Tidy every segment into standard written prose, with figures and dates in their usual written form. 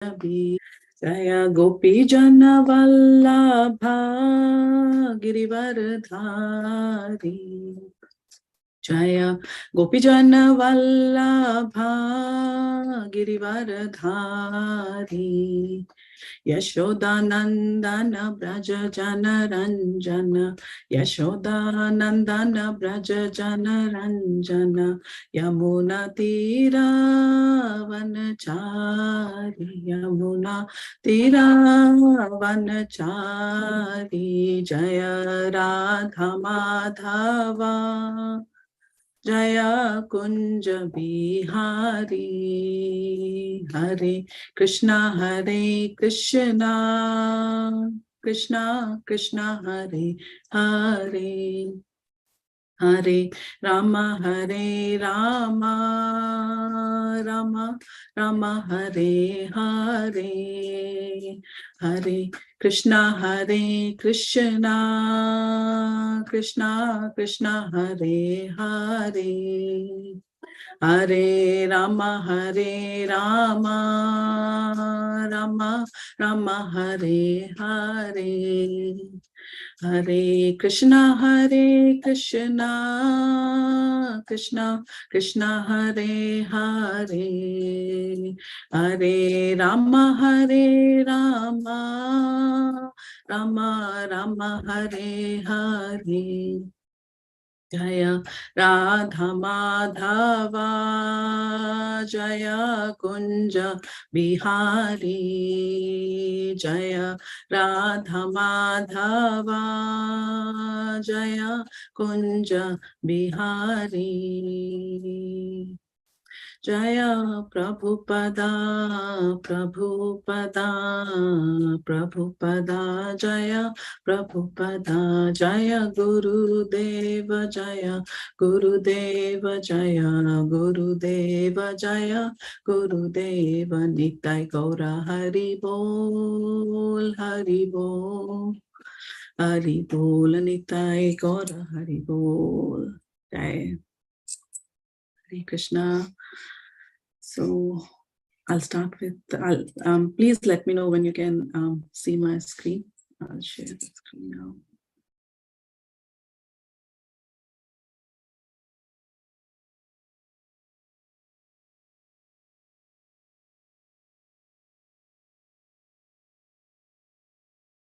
Jaya Gopi Jana Vallabha Girivardhari. Jaya Gopi Jana Vallabha Girivardhari. Yashodanandana Braja Jana Ranjana. Yashodanandana Braja Jana Ranjana. Yamuna Tira Vanachari. Yamuna Tira Vanachari. Jaya Radha Madhava. Jaya Kunja Bihari. Hare Krishna Hare Krishna Krishna Krishna Hare Hare Hare Rama Rama Rama Hare Hare Hare Krishna Krishna Krishna Hare Hare Hare Rama Rama Rama Hare Hare Hare Krishna Krishna Krishna Hare Hare Hare Rama Rama Rama Hare Hare Jaya Radha Madhava Jaya Kunja Bihari Jaya Radha Madhava Jaya Kunja Bihari Jaya Prabhupada Jaya Prabhupada Jaya Gurudeva Jaya Gurudeva Jaya Gurudeva Nitai Gaura Hari Bol Nitai Gaura Hari Bol Jai Hare Krishna. So I'll start with, please let me know when you can see my screen. I'll share the screen now.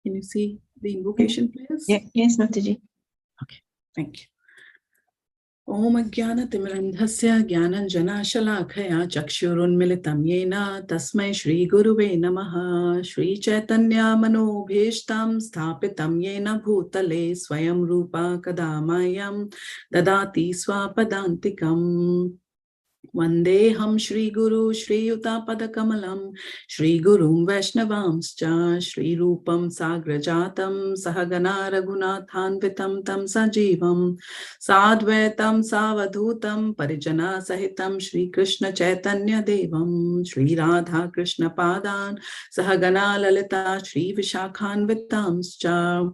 Can you see the invocation, please? Yes, Mataji. Okay, thank you. Om Jnana-timirandhasya Jnananjana-shalakaya Chakshurunmilitam Yena Tasmai Shri Guruve Namaha Shri Chaitanya Manobhishtam Sthapitam Yena Bhutale Swayam Rupa Kadamayam Dadati Swapadantikam Vandeham Shri Guru Shri Yuta Padakamalam Shri Gurum Vaishnavamscha Shri Rupam Sagrajatam Sahagana Raghunathanvitam Tam Sajivam Sadvaitam Savadhutam Parijana Sahitam Shri Krishna Chaitanya Devam Shri Radha Krishna Padan Sahagana Lalita Shri Vishakhanvitamscha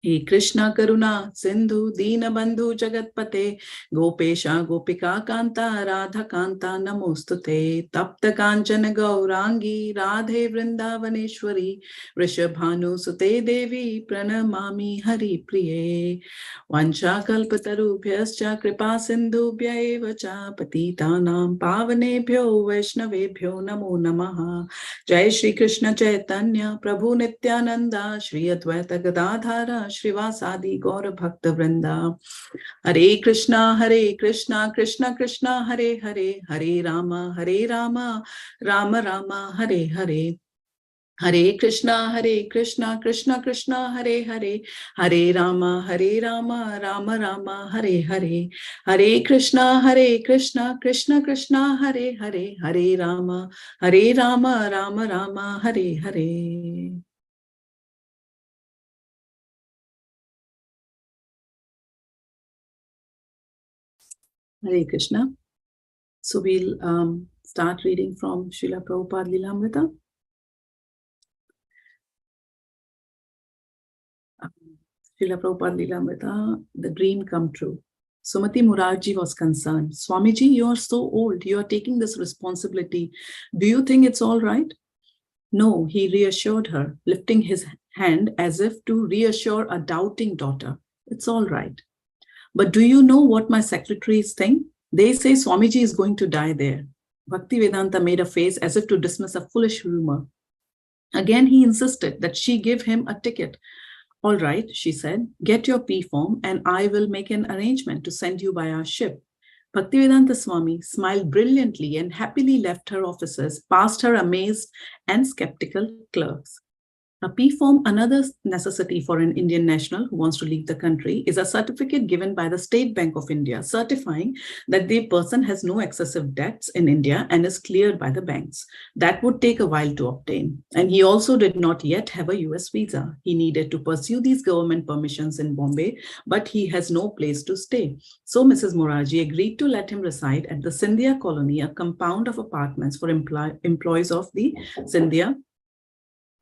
He Krishna Karuna Sindhu Dina Bandhu Jagatpate Gopesha Gopika Kanta Radha Kanta Namostute Tapta Kanchana Gaurangi Radhe Vrindavaneshwari Vrishabhanu Sute Devi Pranamami Hari Priye Vancha Kalpatarubhyascha Kripa Sindhubhya eva cha Patitanam Pavanebhyo Vaishnavebhyo Namo Namaha Jai Shri Krishna Chaitanya Prabhu Nityananda Shri Advaita Gadadhara Shrivasadi Gaura Bhakta Vrinda Hare Krishna Krishna Krishna Hare Hare Hare Rama Rama Rama Hare Hare Hare Krishna Krishna Krishna Hare Hare Hare Rama Rama Rama Hare Hare Hare Krishna Krishna Krishna Hare Hare Hare Rama Rama Rama Hare Hare Hare Krishna. So we'll start reading from Srila Prabhupada Lilamrita. Srila Prabhupada Lilamrita, the dream come true. Sumati Murarji was concerned. Swamiji, you are so old. You are taking this responsibility. Do you think it's all right? No, he reassured her, lifting his hand as if to reassure a doubting daughter. It's all right. But do you know what my secretaries think? They say Swamiji is going to die there. Bhaktivedanta made a face as if to dismiss a foolish rumor. Again, he insisted that she give him a ticket. All right, she said, get your P form and I will make an arrangement to send you by our ship. Bhaktivedanta Swami smiled brilliantly and happily left her offices, past her amazed and skeptical clerks. A P form, another necessity for an Indian national who wants to leave the country, is a certificate given by the State Bank of India certifying that the person has no excessive debts in India and is cleared by the banks. That would take a while to obtain. And he also did not yet have a US visa. He needed to pursue these government permissions in Bombay, but he has no place to stay. So Mrs. Morarji agreed to let him reside at the Scindia colony, a compound of apartments for employees of the Scindia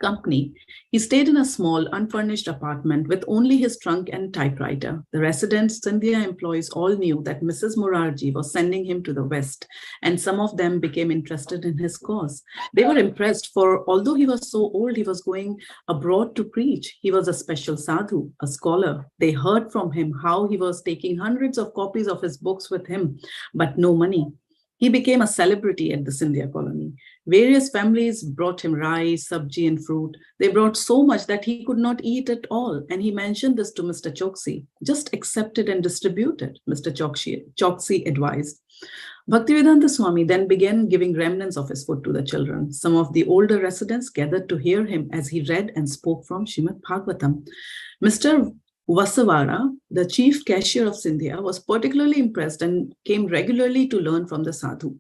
company. He stayed in a small, unfurnished apartment with only his trunk and typewriter. The resident Scindia employees all knew that Mrs. Morarji was sending him to the West, and some of them became interested in his cause. They were impressed, for although he was so old, he was going abroad to preach. He was a special sadhu, a scholar. They heard from him how he was taking hundreds of copies of his books with him, but no money. He became a celebrity at the Scindia colony. Various families brought him rice, sabji, and fruit. They brought so much that he could not eat it all. And he mentioned this to Mr. Choksi. Just accept it and distribute it, Mr. Choksi advised. Bhaktivedanta Swami then began giving remnants of his food to the children. Some of the older residents gathered to hear him as he read and spoke from Srimad Bhagavatam. Mr. Vasavara, the chief cashier of Scindia, was particularly impressed and came regularly to learn from the sadhu.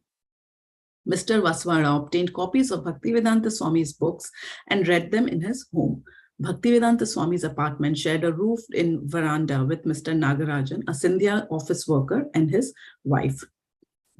Mr. Vasavara obtained copies of Bhaktivedanta Swami's books and read them in his home. Bhaktivedanta Swami's apartment shared a roof in veranda with Mr. Nagarajan, a Scindia office worker, and his wife.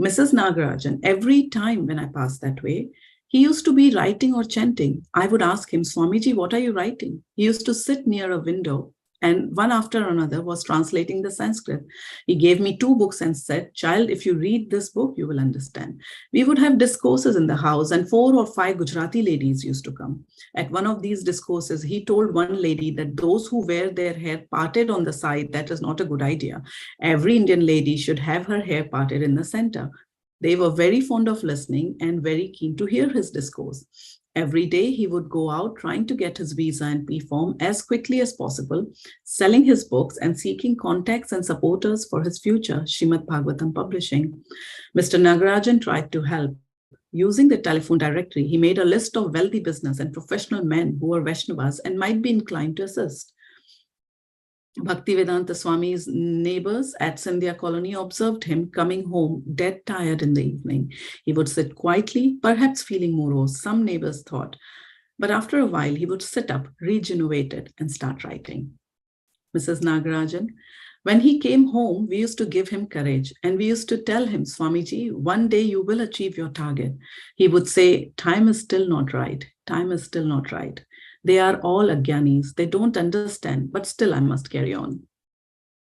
Mrs. Nagarajan, every time when I passed that way, he used to be writing or chanting. I would ask him, Swamiji, what are you writing? He used to sit near a window and one after another was translating the Sanskrit. He gave me 2 books and said, child, if you read this book, you will understand. We would have discourses in the house and 4 or 5 Gujarati ladies used to come. At one of these discourses, he told one lady that those who wear their hair parted on the side, that is not a good idea. Every Indian lady should have her hair parted in the center. They were very fond of listening and very keen to hear his discourse. Every day he would go out trying to get his visa and P form as quickly as possible, selling his books and seeking contacts and supporters for his future Srimad Bhagavatam publishing. Mr. Nagarajan tried to help. Using the telephone directory, he made a list of wealthy business and professional men who were Vaishnavas and might be inclined to assist. Bhaktivedanta Swami's neighbors at Scindia colony observed him coming home dead tired in the evening. He would sit quietly, perhaps feeling morose, some neighbors thought. But after a while, he would sit up, regenerated, and start writing. Mrs. Nagarajan, when he came home, we used to give him courage and we used to tell him, Swamiji, one day you will achieve your target. He would say, time is still not right. Time is still not right. They are all Agyanis. They don't understand, but still I must carry on.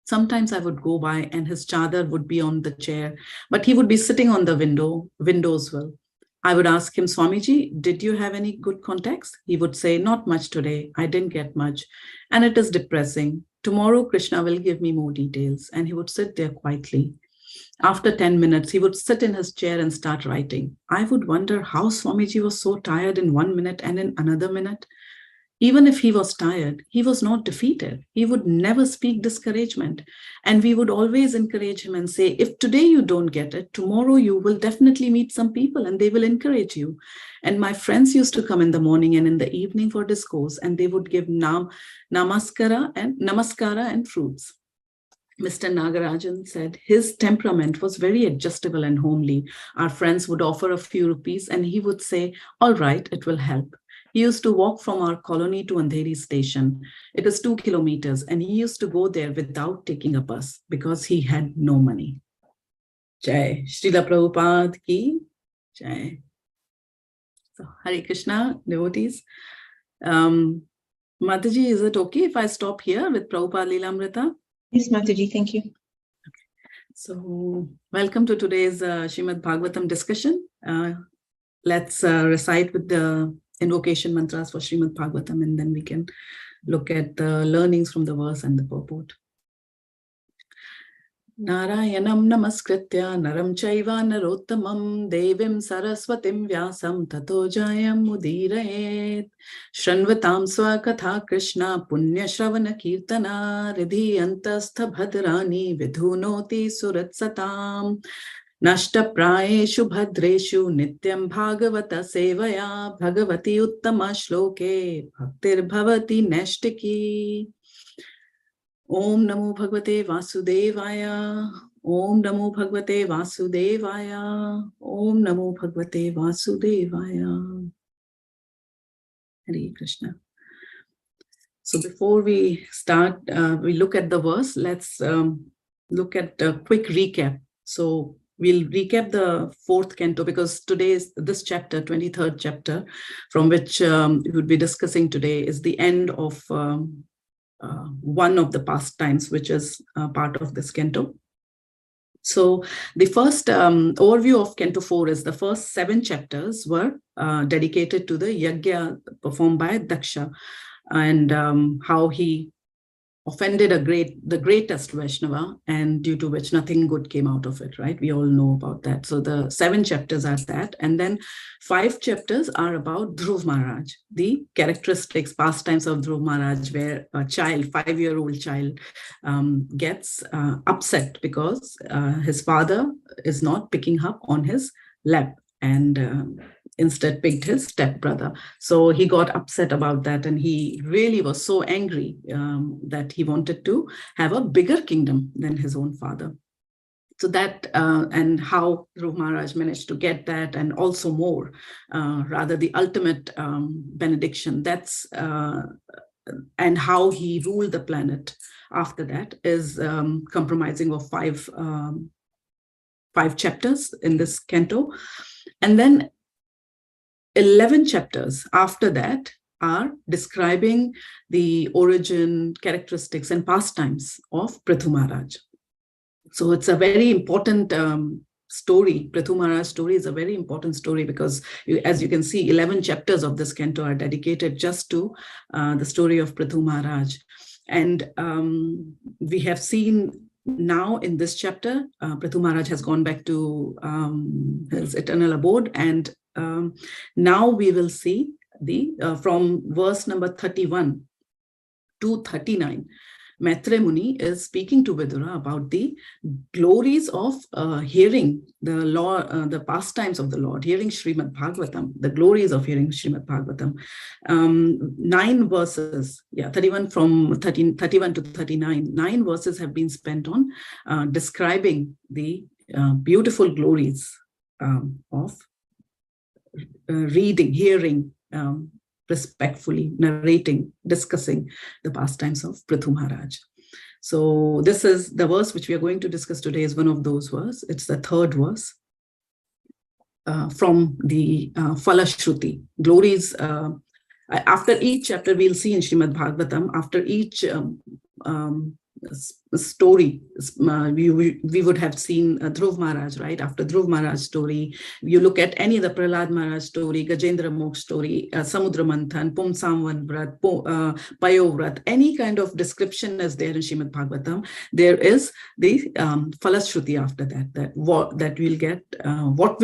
Sometimes I would go by and his chadar would be on the chair, but he would be sitting on the windows well. I would ask him, Swamiji, did you have any good contacts? He would say, not much today. I didn't get much. And it is depressing. Tomorrow, Krishna will give me more details. And he would sit there quietly. After 10 minutes, he would sit in his chair and start writing. I would wonder how Swamiji was so tired in 1 minute and in another minute. Even if he was tired, he was not defeated. He would never speak discouragement. And we would always encourage him and say, if today you don't get it, tomorrow you will definitely meet some people and they will encourage you. And my friends used to come in the morning and in the evening for discourse, and they would give namaskara and fruits. Mr. Nagarajan said his temperament was very adjustable and homely. Our friends would offer a few rupees and he would say, all right, it will help. He used to walk from our colony to Andheri station. It is 2 kilometers, and he used to go there without taking a bus because he had no money. Jai Srila Prabhupada ki Jai. So, Hare Krishna, devotees. Mataji, is it okay if I stop here with Prabhupada Leelamrita? Yes, Mataji, thank you. Okay. So, welcome to today's Srimad Bhagavatam discussion. Let's recite with the invocation mantras for Srimad Bhagavatam, and then we can look at the learnings from the verse and the purport. Narayanam namaskritya naram chaiva narottamam devim saraswatim vyasam tato jayam mudirayet shranvatam swakatha krishna punya shravana kirtana ridhi antastha bhadrani vidhunoti suratsatam nashta prayeshu bhadreshu nityam bhagavata sevaya bhagavati uttama shloke bhaktir bhavati nashtiki. Om Namo Bhagavate Vasudevaya. Om Namo Bhagavate Vasudevaya. Om Namo Bhagavate Vasudevaya. Hare Krishna. So before we start, we look at the verse. Let's look at a quick recap. So we'll recap the 4th canto because today is this chapter, 23rd chapter, from which we would be discussing today, is the end of one of the pastimes, which is part of this canto. So the first overview of Canto 4 is the first 7 chapters were dedicated to the yajna performed by Daksha, and how he offended the greatest Vaishnava, and due to which nothing good came out of it, right? We all know about that. So the 7 chapters are that, and then 5 chapters are about Dhruv Maharaj, the characteristics, pastimes of Dhruv Maharaj, where a child, 5-year-old child, gets upset because his father is not picking up on his lap, and instead picked his stepbrother. So he got upset about that, and he really was so angry that he wanted to have a bigger kingdom than his own father. So that, and how Dhruv Maharaj managed to get that, and also more, rather the ultimate benediction, that's, and how he ruled the planet after that, is comprising of 5 chapters in this canto. And then 11 chapters after that are describing the origin, characteristics, and pastimes of Prithu Maharaj. So it's a very important story. Prithu Maharaj's story is a very important story because, as you can see, 11 chapters of this canto are dedicated just to the story of Prithu Maharaj. And we have seen now in this chapter, Prithu Maharaj has gone back to his eternal abode, and now we will see the from verse number 31 to 39. Maitre Muni is speaking to Vidura about the glories of hearing the Lord, the pastimes of the Lord, hearing Srimad Bhagavatam, the glories of hearing Srimad Bhagavatam. 9 verses, 31 from 31 to 39, 9 verses have been spent on describing the beautiful glories of reading, hearing, respectfully narrating, discussing the pastimes of Prithu Maharaj. So this is the verse which we are going to discuss today, is one of those verses. It's the 3rd verse from the Falashruti. Glories, after each chapter, we'll see in Srimad Bhagavatam, after each story, we would have seen Dhruv Maharaj, right? After Dhruv Maharaj story, you look at any of the Prahlad Maharaj story, Gajendra Moksh story, Samudra Manthan, Pumsamvan Vrat, Payo Vrat, any kind of description is there in Srimad Bhagavatam. There is the Falashruti after that, that we'll get, what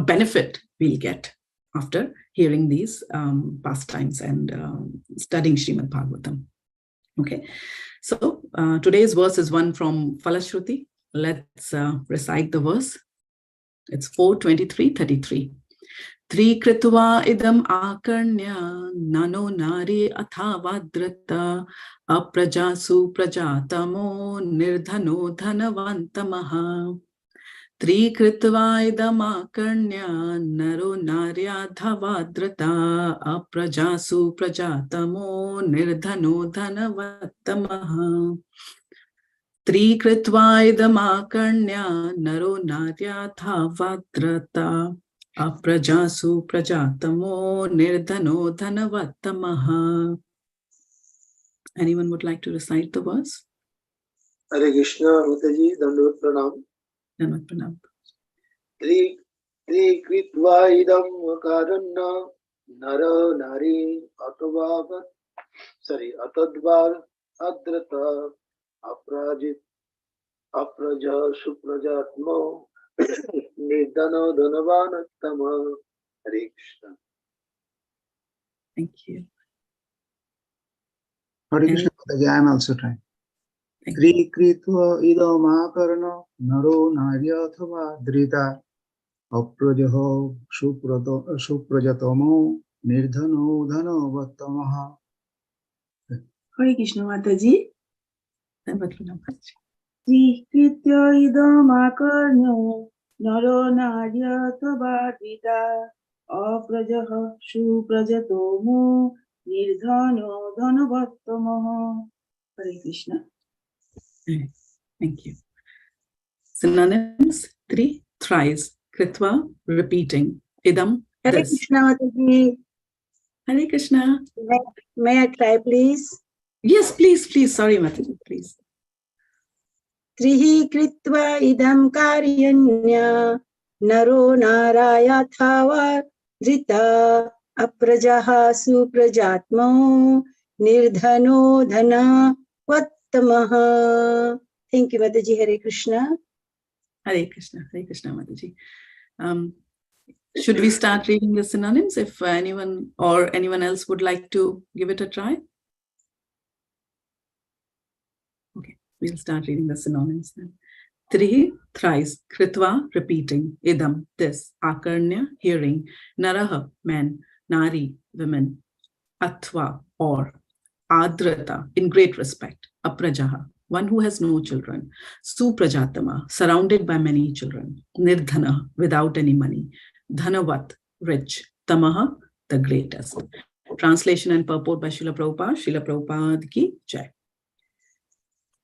benefit we'll get after hearing these pastimes and studying Srimad Bhagavatam. Okay, so today's verse is one from Falashruti. Let's recite the verse. It's 4:23-33. Tri kritva idam akarnya nano nari athavadrita aprajasu prajatamo nirdhano dhanavantamaha. Tri kritva idam akarnya naro naryadhavadrata aprajasu prajatamo nirdhano dhanavattamaha. Tri kritva idam akarnya naro naryadhavadrata aprajasu prajatamo nirdhano dhanavattamaha. Anyone would like to recite the verse? Hare Krishna, Mataji, Dandot Pranam. Dandot Pranam. Tri kritva idam akaranna Nara Nari Atavad Atadvar Adrata Aprajit Apraja Suprajatmo Nidano Dhanavanattama. Hare Krishna. Thank you. Hare Krishna, Mataji, I am also trying. Thank you. Kri kritva idamakarna naro narya athava drita aprajaho suprajatomo nirdhano dhano vattamaha. Hare Krishna Mataji. Namaste. Kritya idamakarnya naro narya tabadvita aprajaha suprajatomo nirdhano dhanavattamaha. Hare Krishna. Thank you. Synonyms: 3, thrice. Kritva, repeating. Idam, Hare this. Krishna Mataji. Hare Krishna. May I try, please? Yes, please. Sorry, Mataji, please. Trihi kritva idam karyanya naro narayathavar drita aprajaha suprajatmo nirdhano dhana vattamaha. Thank you, Mataji. Hare Krishna. Hare Krishna, Mataji. Should we start reading the synonyms if anyone else would like to give it a try? Okay, we'll start reading the synonyms then. Trihi, thrice. Kritva, repeating. Idam, this. Akarnya, hearing. Naraha, man. Nari, women. Athva, or. Adrata, in great respect. Aprajaha, one who has no children. Suprajatama, surrounded by many children. Nirdhana, without any money. Dhanavat, rich. Tamaha, the greatest. Translation and purport by Srila Prabhupada. Srila Prabhupada ki jai.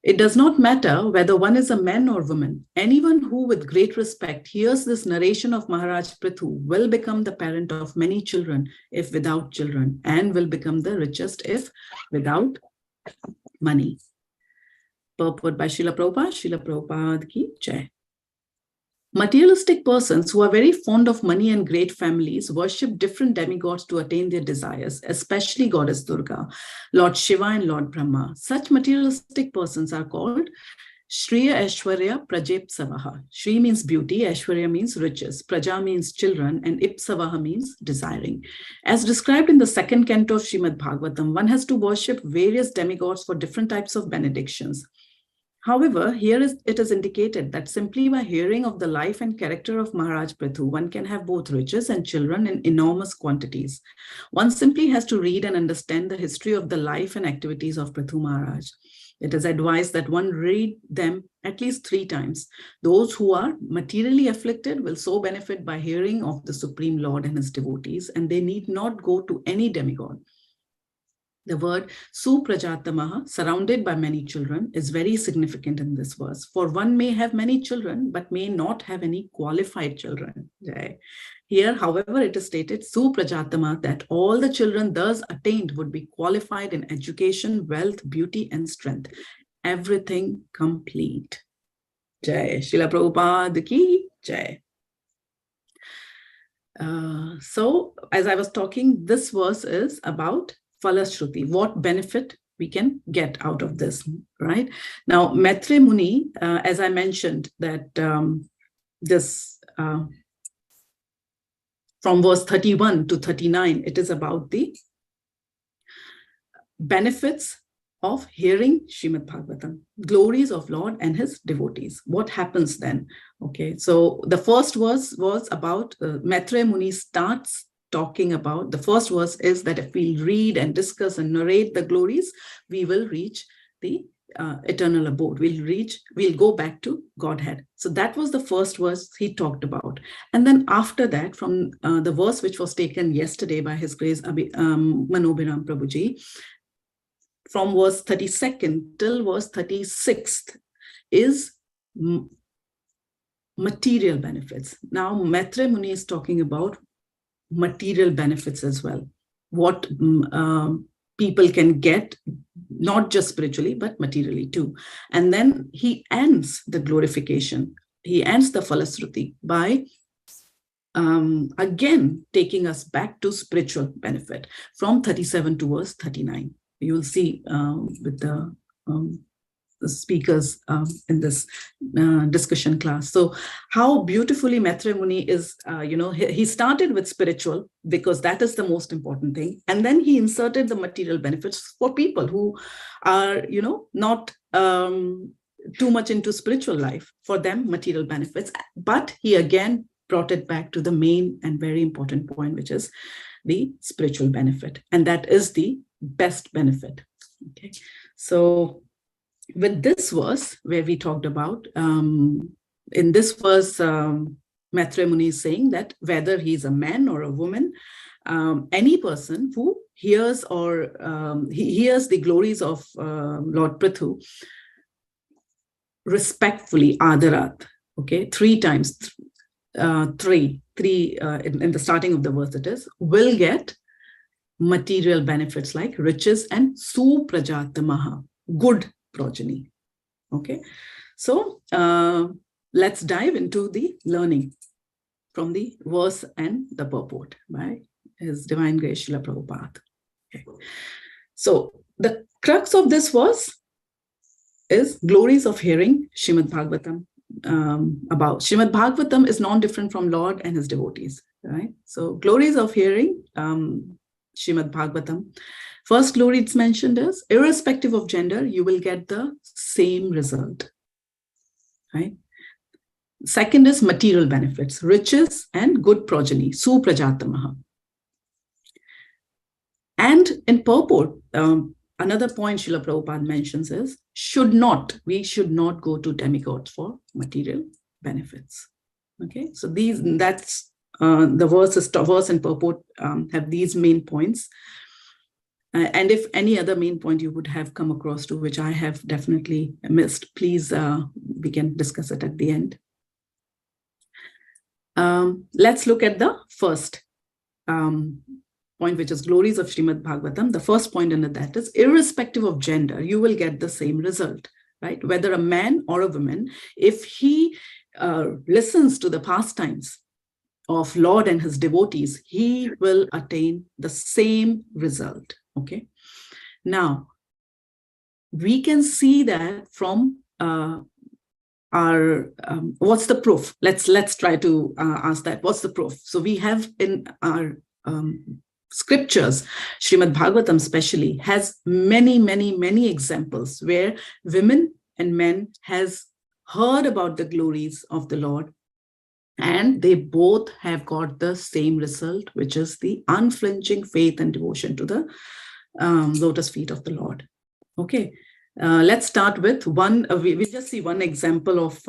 It does not matter whether one is a man or woman. Anyone who with great respect hears this narration of Maharaj Prithu will become the parent of many children if without children, and will become the richest if without money. Purport by Srila Prabhupada ki jai. Materialistic persons who are very fond of money and great families worship different demigods to attain their desires, especially Goddess Durga, Lord Shiva and Lord Brahma. Such materialistic persons are called Shriya Aishwarya Prajepsavaha. Shri means beauty, Aishwarya means riches, Praja means children, and Ipsavaha means desiring. As described in the second canto of Srimad Bhagavatam, one has to worship various demigods for different types of benedictions. However, here it is indicated that simply by hearing of the life and character of Maharaj Prithu, one can have both riches and children in enormous quantities. One simply has to read and understand the history of the life and activities of Prithu Maharaj. It is advised that one read them at least 3 times. Those who are materially afflicted will so benefit by hearing of the Supreme Lord and his devotees, and they need not go to any demigod. The word Suprajatamaha, surrounded by many children, is very significant in this verse. For one may have many children, but may not have any qualified children. Here, however, it is stated Suprajatama, that all the children thus attained would be qualified in education, wealth, beauty, and strength. Everything complete. Jai. Srila Prabhupada ki jai. So, as I was talking, this verse is about Falashruti, what benefit we can get out of this, right? Now, Maitre Muni, as I mentioned, that this from verse 31 to 39, it is about the benefits of hearing Srimad Bhagavatam, glories of Lord and his devotees. What happens then? Okay, so the first verse was about Maitre Muni starts talking about, the first verse is that if we read and discuss and narrate the glories, we will reach the eternal abode. We'll go back to Godhead. So that was the first verse he talked about. And then after that, from the verse which was taken yesterday by His Grace Manobhiram Prabhuji, from verse 32nd till verse 36th is material benefits. Now, Maitre Muni is talking about material benefits as well. What people can get, not just spiritually, but materially too. And then he ends the glorification. He ends the Falasruti by again taking us back to spiritual benefit from 37 to verse 39. You will see with the speakers in this discussion class. So how beautifully Maitre Muni is, he started with spiritual because that is the most important thing. And then he inserted the material benefits for people who are, not too much into spiritual life. For them, material benefits. But he again brought it back to the main and very important point, which is the spiritual benefit. And that is the best benefit. Okay. So with this verse where we talked about, in this verse, Maitre Muni is saying that whether he's a man or a woman, any person who hears or he hears the glories of Lord Prithu respectfully, adarat, okay, 3 times, three in the starting of the verse, it is, will get material benefits like riches and suprajatamaha, good progeny. Okay, so let's dive into the learning from the verse and the purport by His Divine Grace Srila Prabhupada. Okay. So the crux of this verse is glories of hearing Srimad Bhagavatam. About Srimad Bhagavatam is non-different from Lord and His devotees, right? So glories of hearing Srimad Bhagavatam. First glory it's mentioned is, irrespective of gender, you will get the same result, right? Second is material benefits, riches and good progeny, suprajatamaha. And in purport, another point Srila Prabhupada mentions is, we should not go to demigods for material benefits. Okay, so that's the verse and purport have these main points. And if any other main point you would have come across to which I have definitely missed, please, we can discuss it at the end. Let's look at the first point, which is glories of Srimad Bhagavatam. The first point under that is, irrespective of gender, you will get the same result, right? Whether a man or a woman, if he listens to the pastimes of Lord and His devotees, he will attain the same result. Okay. Now, we can see that from our what's the proof? Let's try to ask that. What's the proof? So we have in our scriptures, Srimad Bhagavatam especially has many examples where women and men has heard about the glories of the Lord, and they both have got the same result, which is the unflinching faith and devotion to the lotus feet of the Lord. Okay, let's start with one. We'll just see one example of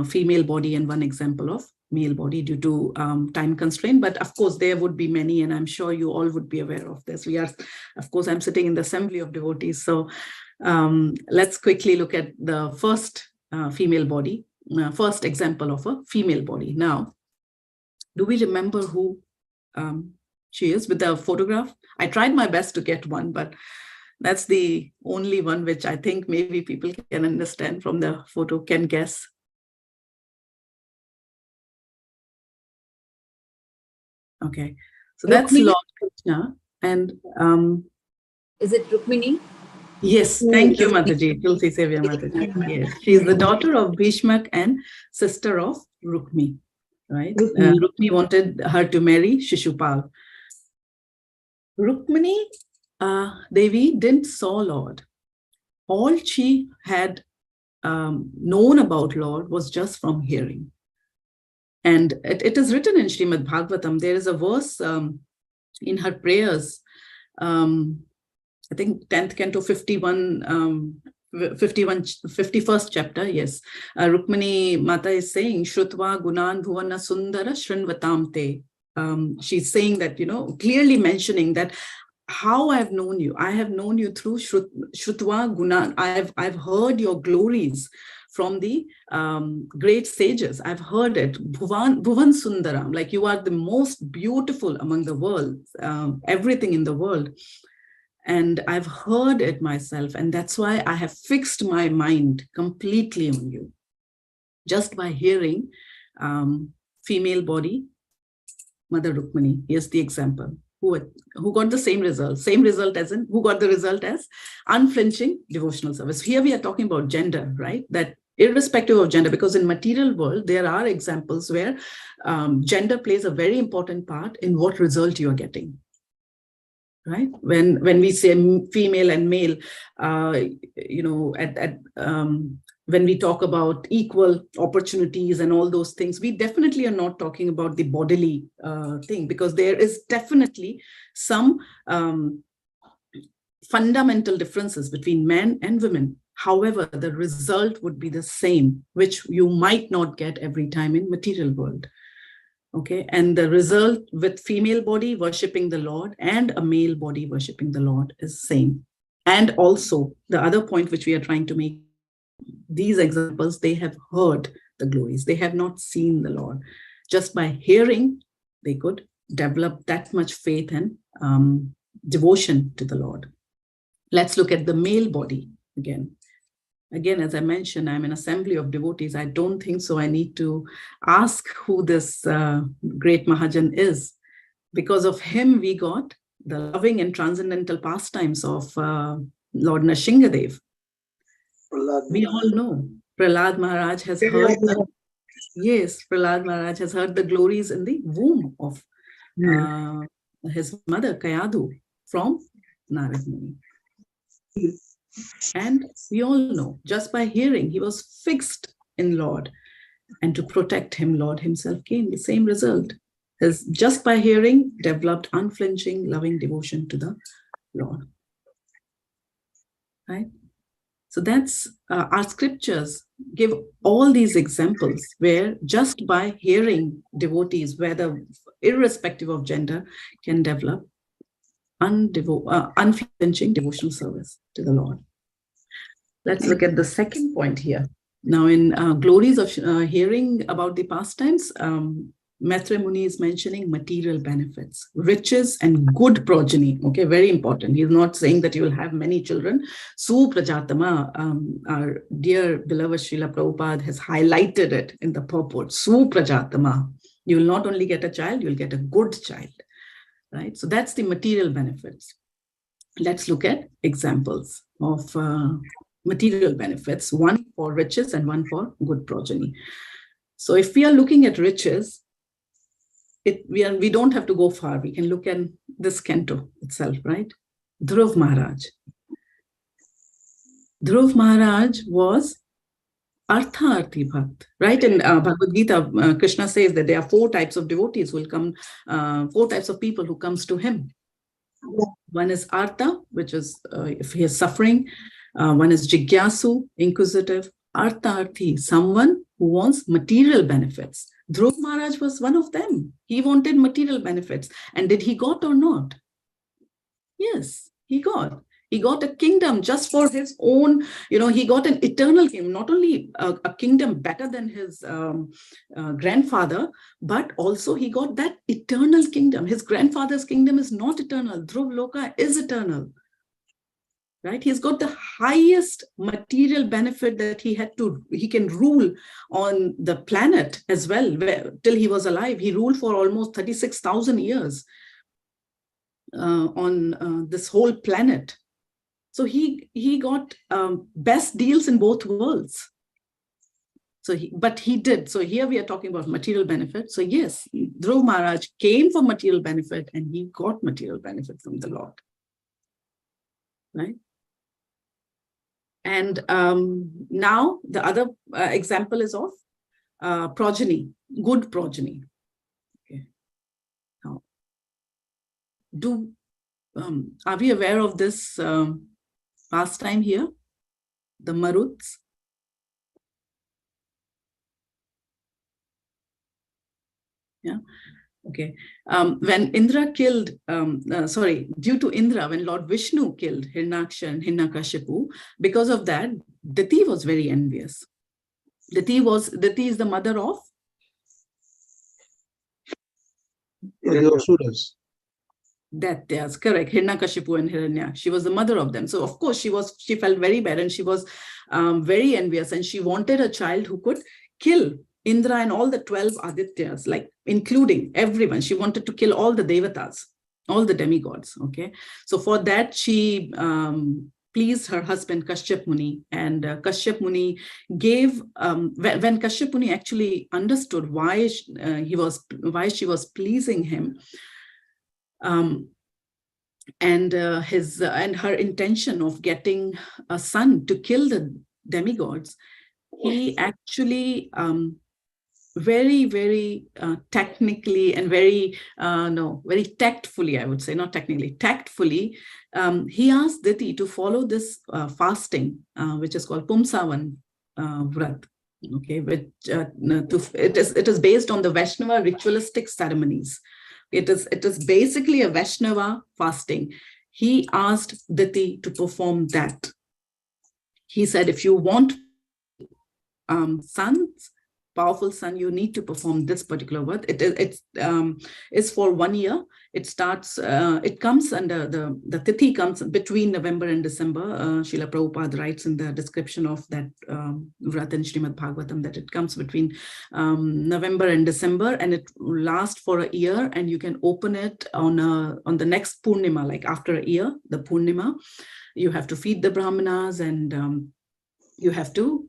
female body and one example of male body due to time constraint. But of course, there would be many, and I'm sure you all would be aware of this. Of course, I'm sitting in the assembly of devotees. So let's quickly look at the first female body. First example of a female body. Now, do we remember who she is with the photograph? I tried my best to get one, but that's the only one which I think maybe people can understand from the photo, can guess. Okay, so that's Rukmini? Lord Krishna. And Is it Rukmini? yes, thank you, Mataji. Tulsi Sevya Mataji. Yes, she is the daughter of Bhishmak and sister of Rukmi, right? Rukmi wanted her to marry Shishupal. Rukmini Devi didn't saw Lord. All she had known about Lord was just from hearing. And it is written in Srimad Bhagavatam. There is a verse in her prayers, I think 10th canto 51st chapter, yes. Rukmini Mata is saying, Shrutva Gunan Bhuvana Sundara Shrinvatam Te. She's saying that, clearly mentioning that how I have known you. I have known you through Shrutva Gunan. I've heard your glories from the great sages. I've heard it. Bhuvan Sundaram, like you are the most beautiful among the world, everything in the world. And I've heard it myself. And that's why I have fixed my mind completely on you. Just by hearing female body Mother Rukmini. Here's the example. Who got the same result? Same result as in, who got the result as unflinching devotional service. Here we are talking about gender, right? That irrespective of gender, because in material world, there are examples where gender plays a very important part in what result you are getting. Right? When we say female and male, when we talk about equal opportunities and all those things, we definitely are not talking about the bodily thing, because there is definitely some fundamental differences between men and women. However, the result would be the same, which you might not get every time in material world. Okay, and the result with female body worshipping the Lord and a male body worshipping the Lord is same. And also the other point which we are trying to make, these examples, they have heard the glories. They have not seen the Lord. Just by hearing, they could develop that much faith and devotion to the Lord. Let's look at the male body again. Again, as I mentioned, I'm an assembly of devotees. I don't think so. I need to ask who this great Mahajan is. Because of him, we got the loving and transcendental pastimes of Lord Nrsingadev. We all know Prahlad Maharaj has heard Prahlad Maharaj has heard the glories in the womb of his mother Kayadu from Narad Muni. And we all know, just by hearing, he was fixed in Lord. And to protect him, Lord himself came. The same result. Just by hearing, developed unflinching, loving devotion to the Lord. Right? So that's our scriptures give all these examples where just by hearing, devotees, whether irrespective of gender, can develop unflinching devotional service to the Lord. Let's look at the second point here. Now, in glories of hearing about the pastimes, Maitreya Muni is mentioning material benefits, riches, and good progeny. Okay, very important. He's not saying that you will have many children. Suprajatama, our dear beloved Srila Prabhupada has highlighted it in the purport. Suprajatama. You will not only get a child, you will get a good child. Right? So that's the material benefits. Let's look at examples of material benefits, one for riches and one for good progeny. So if we are looking at riches, we don't have to go far. We can look at this canto itself, right? Dhruv Maharaj. Dhruv Maharaj was Artha-arthi Bhakt, right? In Bhagavad Gita, Krishna says that there are 4 types of devotees who will come, 4 types of people who comes to him. One is Artha, which is if he is suffering. One is Jigyasu, inquisitive. Artha-arthi, someone who wants material benefits. Dhruv Maharaj was one of them. He wanted material benefits. And did he got or not? Yes, he got. He got a kingdom just for his own, he got an eternal kingdom, not only a kingdom better than his grandfather, but also he got that eternal kingdom. His grandfather's kingdom is not eternal. Dhruv Loka is eternal. Right? He's got the highest material benefit that he can rule on the planet as well. Till he was alive, he ruled for almost 36,000 years on this whole planet. So he got best deals in both worlds. But he did. So here we are talking about material benefit. So yes, Dhruv Maharaj came for material benefit and he got material benefit from the Lord. Right? And now the other example is of progeny, good progeny. Okay. Now, are we aware of this pastime here? The Maruts? Yeah. Okay. When Indra killed, due to Indra, when Lord Vishnu killed Hirnaksha and Hiranyakashipu, because of that, Dati was very envious. Dati is the mother of? The Asuras. That's correct. Hiranyakashipu and Hiranyak. She was the mother of them. So of course she felt very bad and she was very envious and she wanted a child who could kill Indra and all the 12 Adityas, like including everyone. She wanted to kill all the Devatas, all the demigods. Okay, so for that she pleased her husband Kashyap Muni, and Kashyap Muni gave when Kashyap Muni actually understood why she was pleasing him, and her intention of getting a son to kill the demigods, he actually very, very technically and very tactfully, I would say, not technically, tactfully, he asked Diti to follow this fasting, which is called Pumsavan Vrat. Okay, which it is based on the Vaishnava ritualistic ceremonies. It is basically a Vaishnava fasting. He asked Diti to perform that. He said, if you want sons, powerful son, you need to perform this particular vrat. It's for 1 year. It starts. It comes under the tithi comes between November and December. Srila Prabhupada writes in the description of that vrat in Srimad Bhagavatam that it comes between November and December, and it lasts for a year. And you can open it on the next Purnima, like after a year, the Purnima. You have to feed the Brahmanas, and you have to.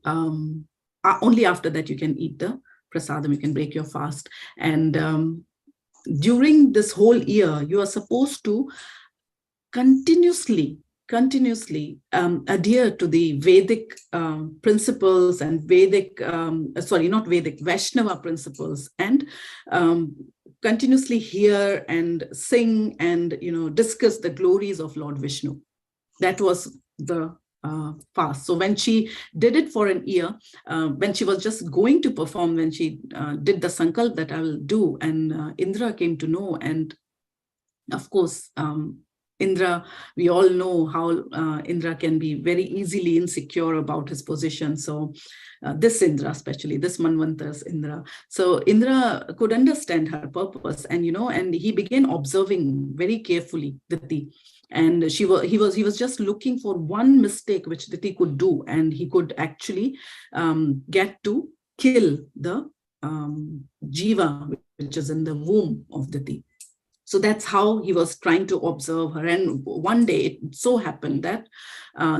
Only after that you can eat the prasadam, you can break your fast. And during this whole year, you are supposed to continuously adhere to the Vedic principles and Vaishnava principles, and continuously hear and sing and discuss the glories of Lord Vishnu. That was the fast. So when she did it for an year, when she was just going to perform, when she did the sankalp that I will do, and Indra came to know, and of course Indra, we all know how Indra can be very easily insecure about his position. So this Indra, especially this Manvantar's Indra, so Indra could understand her purpose, and and he began observing very carefully Diti. And he was just looking for one mistake which Diti could do, and he could actually get to kill the jiva which is in the womb of Diti. So that's how he was trying to observe her. And one day it so happened that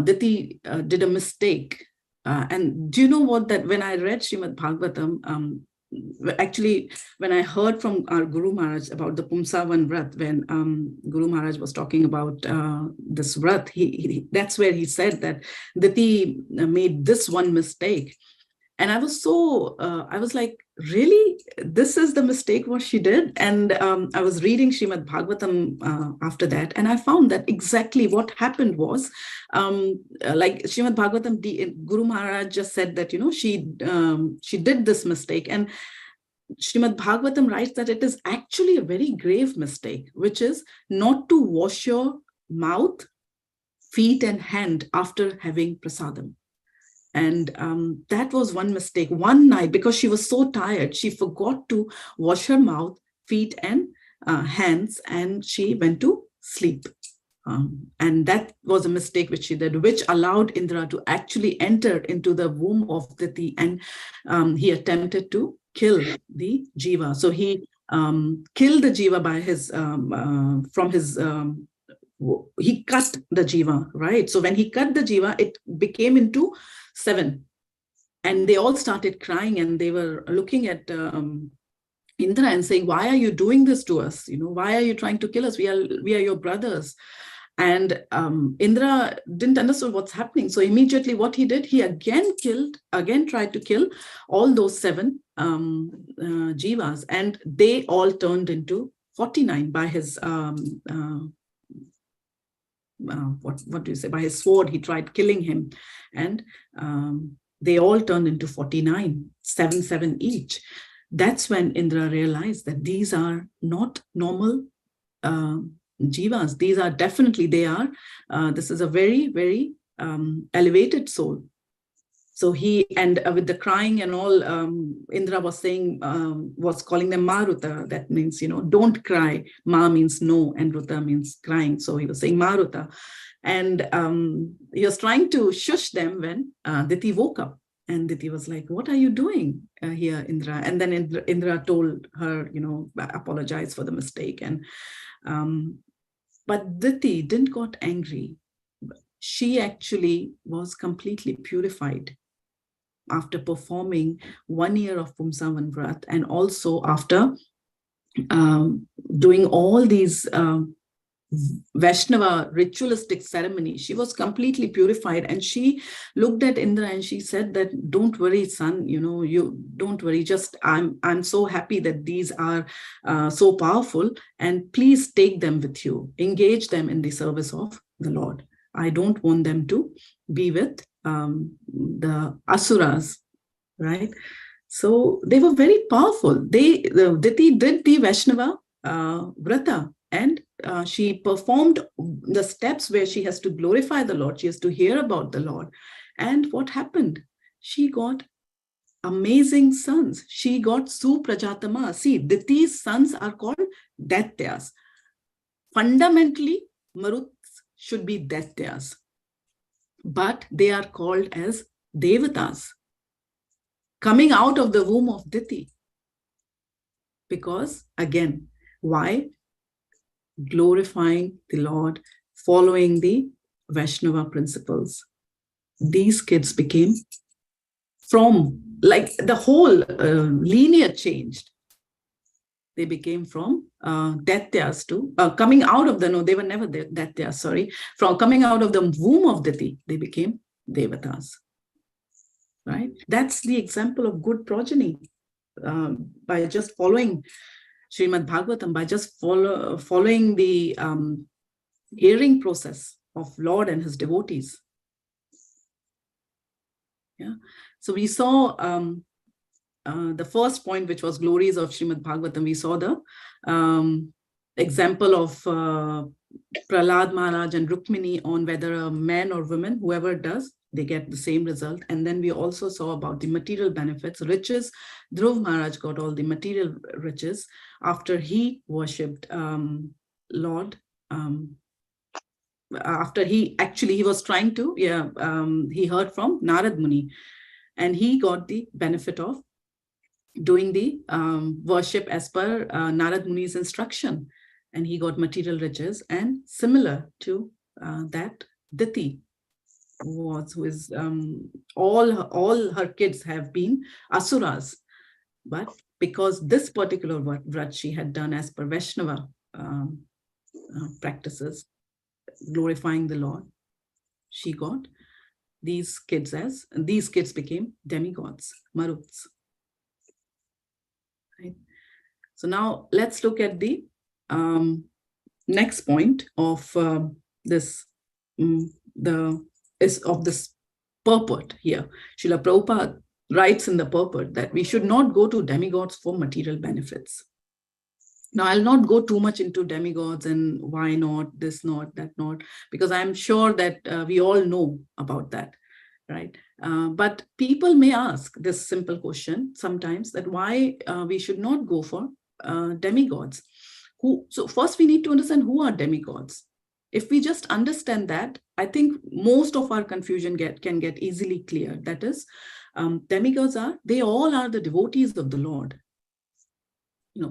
Diti did a mistake. And do you know what, that when I read Srimad Bhagavatam, actually, when I heard from our Guru Maharaj about the Pumsavan Vrat, when Guru Maharaj was talking about this Vrat, that's where he said that Diti made this one mistake. And I was I was like, really? This is the mistake what she did? And I was reading Srimad Bhagavatam after that, and I found that exactly what happened was, like Srimad Bhagavatam, Guru Maharaj just said that, she did this mistake. And Srimad Bhagavatam writes that it is actually a very grave mistake, which is not to wash your mouth, feet, and hand after having prasadam. And that was one mistake. One night, because she was so tired, she forgot to wash her mouth, feet, and hands, and she went to sleep. And that was a mistake which she did, which allowed Indra to actually enter into the womb of Diti, and he attempted to kill the jiva. So he killed the jiva by his he cut the jiva, right? So when he cut the jiva, it became into 7, and they all started crying, and they were looking at Indra and saying, "Why are you doing this to us? Why are you trying to kill us? We are your brothers." And Indra didn't understand what's happening. So immediately, what he did, he again tried to kill all those 7 jivas, and they all turned into 49 by his what do you say? By his sword, he tried killing him, and they all turned into 49, 7 each. That's when Indra realized that these are not normal jivas. These are definitely, this is a very, very elevated soul. So with the crying and all, Indra was saying, was calling them Maruta. That means, don't cry. Ma means no, and Ruta means crying. So he was saying Maruta. And he was trying to shush them when Diti woke up. And Diti was like, what are you doing here, Indra? And then Indra told her, apologize for the mistake. And but Diti didn't got angry. She actually was completely purified after performing 1 year of Pumsavan Vrat, and also after doing all these Vaishnava ritualistic ceremony. She was completely purified, and she looked at Indra and she said that, don't worry, son, you don't worry, just I'm so happy that these are so powerful, and please take them with you, engage them in the service of the Lord. I don't want them to be with the asuras, right? So they were very powerful. Diti did the Vaishnava Vrata, and she performed the steps where she has to glorify the Lord. She has to hear about the Lord. And what happened? She got amazing sons. She got Suprajatama. See, Diti's sons are called Daityas. Fundamentally, Maruts should be Daityas, but they are called as Devatas, coming out of the womb of Diti. Because again, why? Glorifying the Lord, following the Vaishnava principles. These kids became, from like the whole lineage changed. They became from Daityas to coming out of they were never Daityas, sorry. From coming out of the womb of Diti, they became Devatas. Right? That's the example of good progeny. By just following Srimad Bhagavatam, by just following the hearing process of Lord and his devotees. Yeah. So we saw the first point, which was glories of Srimad Bhagavatam. We saw the example of Prahlad Maharaj and Rukmini on whether a man or woman, whoever it does, they get the same result. And then we also saw about the material benefits, riches. Dhruv Maharaj got all the material riches after he worshipped Lord. After he was trying to, he heard from Narad Muni, and he got the benefit of doing the worship as per Narad Muni's instruction, and he got material riches. And similar to that, Diti was all her kids have been asuras, but because this particular vrat she had done as per Vaishnava practices, glorifying the Lord, she got these kids became demigods, maruts. Right. So now let's look at the next point of this purport here. Srila Prabhupada writes in the purport that we should not go to demigods for material benefits. Now, I'll not go too much into demigods and why not, this not, that not, because I'm sure that we all know about that, right? But people may ask this simple question sometimes, that why we should not go for demigods. So first we need to understand who are demigods. If we just understand that, I think most of our confusion can get easily clear. That is, demigods they all are the devotees of the Lord.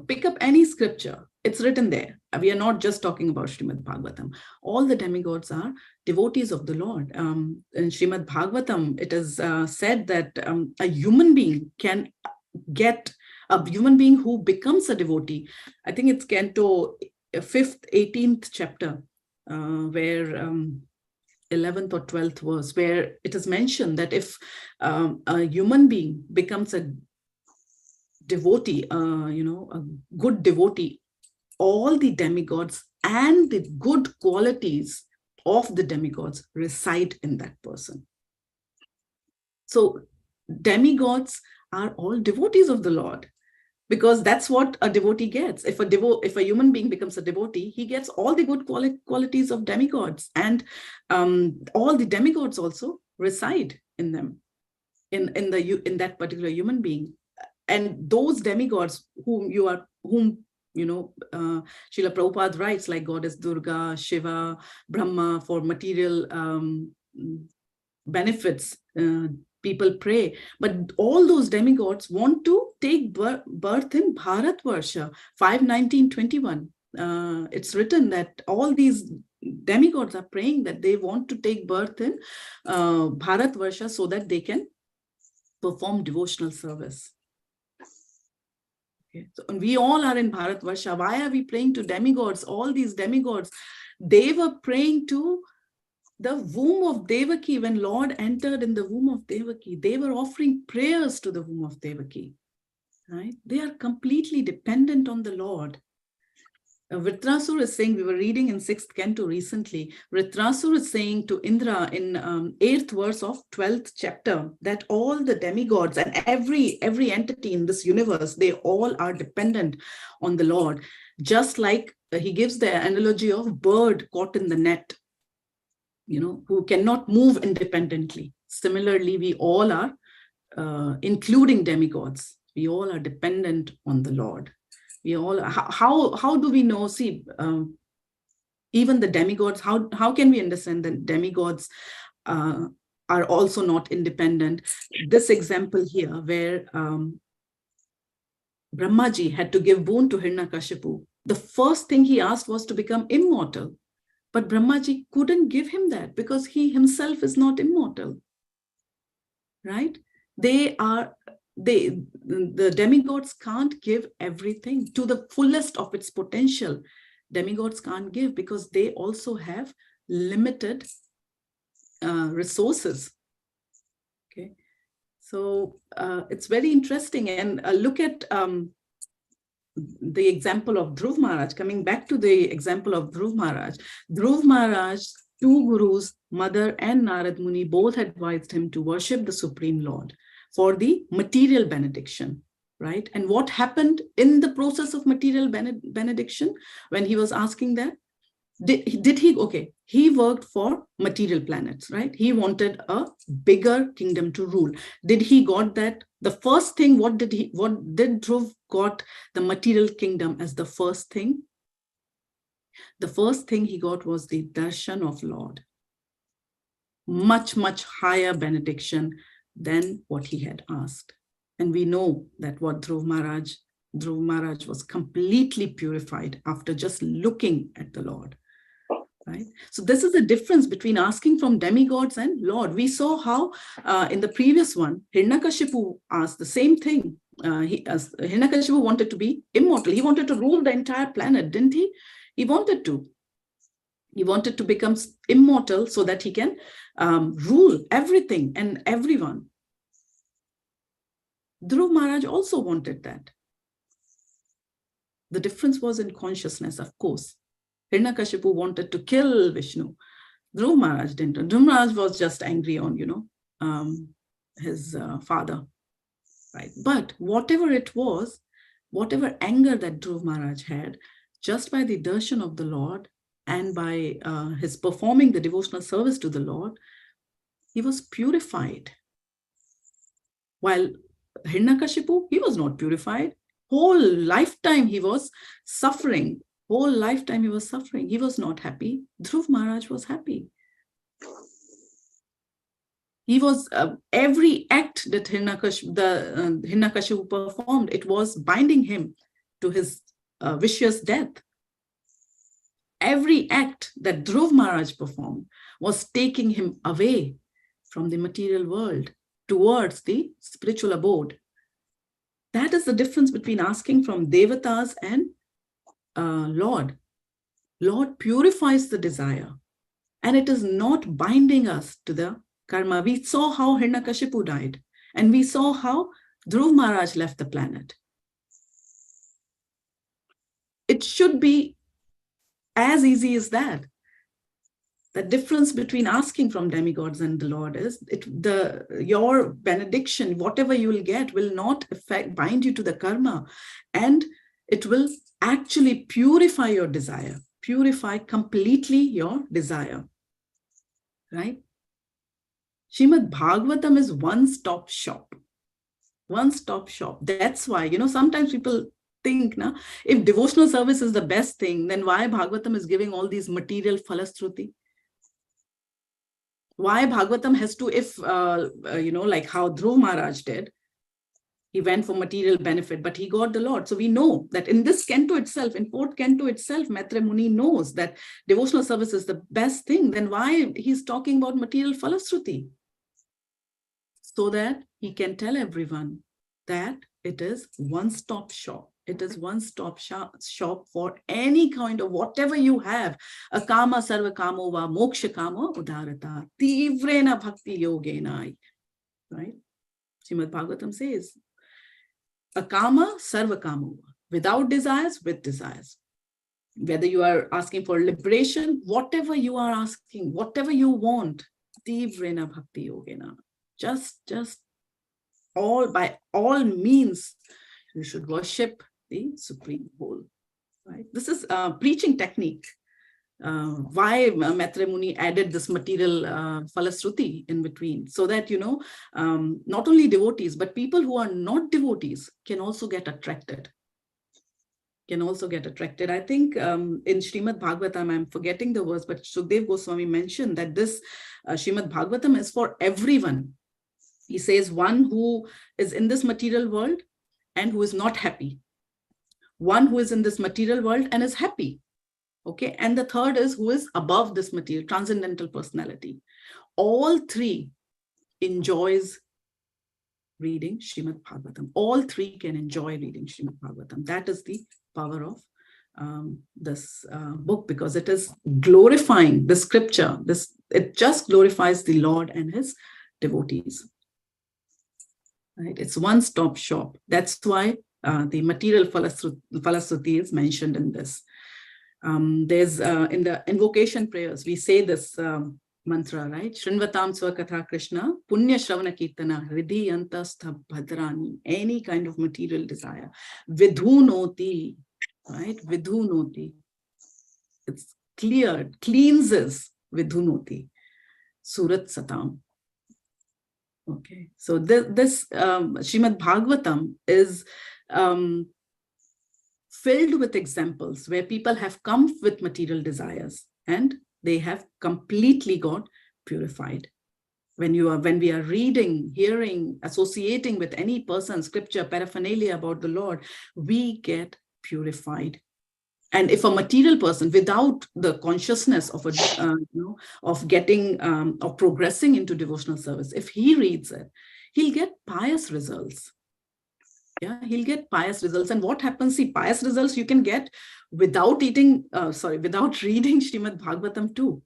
Pick up any scripture, it's written there. We are not just talking about Srimad Bhagavatam. All the demigods are devotees of the Lord. In Srimad Bhagavatam, it is said that a human being can get, a human being who becomes a devotee. I think it's Canto 5th, 18th chapter, where 11th or 12th verse, where it is mentioned that if a human being becomes a devotee, a good devotee, all the demigods and the good qualities of the demigods reside in that person. So demigods are all devotees of the Lord, because that's what a devotee gets. If a human being becomes a devotee, he gets all the good qualities of demigods, and all the demigods also reside in them, in that particular human being. And those demigods whom Srila Prabhupada writes, like Goddess Durga, Shiva, Brahma, for material benefits, people pray. But all those demigods want to take birth in Bharatvarsha, 5/19/21. It's written that all these demigods are praying that they want to take birth in Bharatvarsha so that they can perform devotional service. Okay. So, and we all are in Bharatvarsha. Why are we praying to demigods? All these demigods, they were praying to the womb of Devaki. When Lord entered in the womb of Devaki, they were offering prayers to the womb of Devaki. Right? They are completely dependent on the Lord. Vritrasura is saying, we were reading in 6th Canto recently, Vritrasura is saying to Indra in 8th verse of 12th chapter that all the demigods and every entity in this universe, they all are dependent on the Lord. Just like he gives the analogy of bird caught in the net, who cannot move independently. Similarly, we all are, including demigods, we all are dependent on the Lord. We all, how do we know? See, even the demigods, how can we understand that demigods are also not independent? This example here, where Brahmaji had to give boon to Hiranyakashipu, the first thing he asked was to become immortal. But Brahmaji couldn't give him that because he himself is not immortal. Right? The demigods can't give everything to the fullest of its potential. Demigods can't give because they also have limited resources. Okay, so it's very interesting. And look at the example of Dhruv Maharaj. Coming back to the example of Dhruv Maharaj, two gurus, Mother and Narad Muni, both advised him to worship the Supreme Lord for the material benediction, right? And what happened in the process of material benediction when he was asking that? He worked for material planets, right? He wanted a bigger kingdom to rule. Did he got that? The first thing, what did Dhruv got the material kingdom as the first thing? The first thing he got was the darshan of Lord. Much, much higher benediction than what he had asked. And we know that what Dhruv Maharaj was completely purified after just looking at the Lord. Right? So this is the difference between asking from demigods and Lord. We saw how in the previous one, Hiranyakashipu asked the same thing. Hiranyakashipu wanted to be immortal. He wanted to rule the entire planet, didn't he? He wanted to. He wanted to become immortal so that he can rule everything and everyone. Dhruv Maharaj also wanted that. The difference was in consciousness, of course. Hiranyakashipu wanted to kill Vishnu. Dhruv Maharaj didn't. Dhruv Maharaj was just angry on, his father. Right? But whatever it was, whatever anger that Dhruv Maharaj had, just by the darshan of the Lord and by his performing the devotional service to the Lord, he was purified. While Hiranyakashipu, he was not purified. Whole lifetime he was suffering. Whole lifetime he was suffering. He was not happy. Dhruv Maharaj was happy. He was, every act that Hiranyakashipu performed, it was binding him to his vicious death. Every act that Dhruv Maharaj performed was taking him away from the material world towards the spiritual abode. That is the difference between asking from Devatas and Lord. Lord purifies the desire, and it is not binding us to the karma. We saw how Hiranyakashipu died, and we saw how Dhruv Maharaj left the planet. It should be as easy as that. The difference between asking from demigods and the Lord is your benediction, whatever you will get, will not bind you to the karma, and it will actually purify your desire, purify completely your desire. Right? Srimad Bhagavatam is one-stop shop. One-stop shop. That's why, sometimes people think, if devotional service is the best thing, then why Bhagavatam is giving all these material phalashruti? Why Bhagavatam has to, if, like how Dhruv Maharaj did, he went for material benefit, but he got the Lord. So we know that in this canto itself, in fourth canto itself, Maitreya Muni knows that devotional service is the best thing. Then why he's talking about material Falasruti? So that he can tell everyone that it is one-stop shop. It is one-stop shop for any kind of whatever you have. Akama sarva kamo va moksha kamo udarata tivrena bhakti yogena. Right? Srimad Bhagavatam says, Akama sarva kamo, without desires, with desires. Whether you are asking for liberation, whatever you are asking, whatever you want, tivrena bhakti yogena. Just by all means, you should worship the Supreme Whole. Right? This is a preaching technique. Why Maitreya Muni added this material Falasruti in between, so that, not only devotees, but people who are not devotees can also get attracted. I think in Srimad Bhagavatam, I'm forgetting the verse, but Sukdev Goswami mentioned that this Srimad Bhagavatam is for everyone. He says one who is in this material world and who is not happy. One who is in this material world and is happy. Okay. And the third is who is above this material, transcendental personality. All three enjoys reading Srimad Bhagavatam. All three can enjoy reading Srimad Bhagavatam. That is the power of this book, because it is glorifying the scripture. It just glorifies the Lord and his devotees. Right? It's one-stop shop. That's why the material Falasruti is mentioned in this. There's in the invocation prayers, we say this mantra, right? Shrinvatam Swakatha Krishna, Punya Shravana Kirtana, Hridhi Antastha Bhadrani, any kind of material desire. Vidhunoti, right? Vidhunoti. It's cleared, cleanses Vidhunoti. Surat Satam. Okay, so this Srimad Bhagavatam is filled with examples where people have come with material desires and they have completely got purified. When we are reading, hearing, associating with any person, scripture, paraphernalia about the Lord, we get purified. And if a material person, without the consciousness of of getting or progressing into devotional service, if he reads it, he'll get pious results. Yeah, he'll get pious results. And what happens? See, pious results you can get without reading Srimad Bhagavatam too.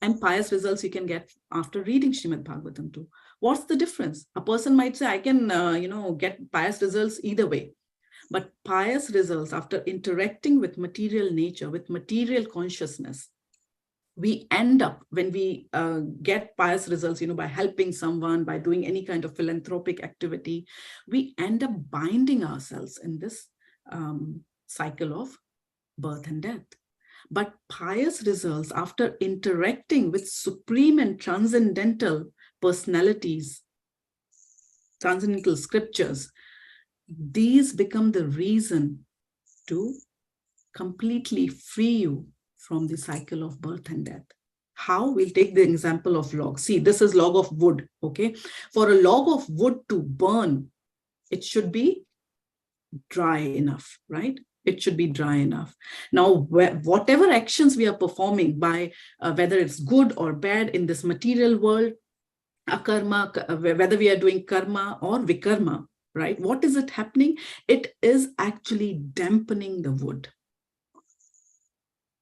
And pious results you can get after reading Srimad Bhagavatam too. What's the difference? A person might say, I can, get pious results either way. But pious results after interacting with material nature, with material consciousness, we end up, when we get pious results, by helping someone, by doing any kind of philanthropic activity, we end up binding ourselves in this cycle of birth and death. But pious results after interacting with supreme and transcendental personalities, transcendental scriptures, these become the reason to completely free you from the cycle of birth and death. How? We'll take the example of log. See, this is log of wood, okay? For a log of wood to burn, it should be dry enough, right? It should be dry enough. Now, whatever actions we are performing by, whether it's good or bad in this material world, akarma, whether we are doing karma or vikarma, right? What is it happening? It is actually dampening the wood.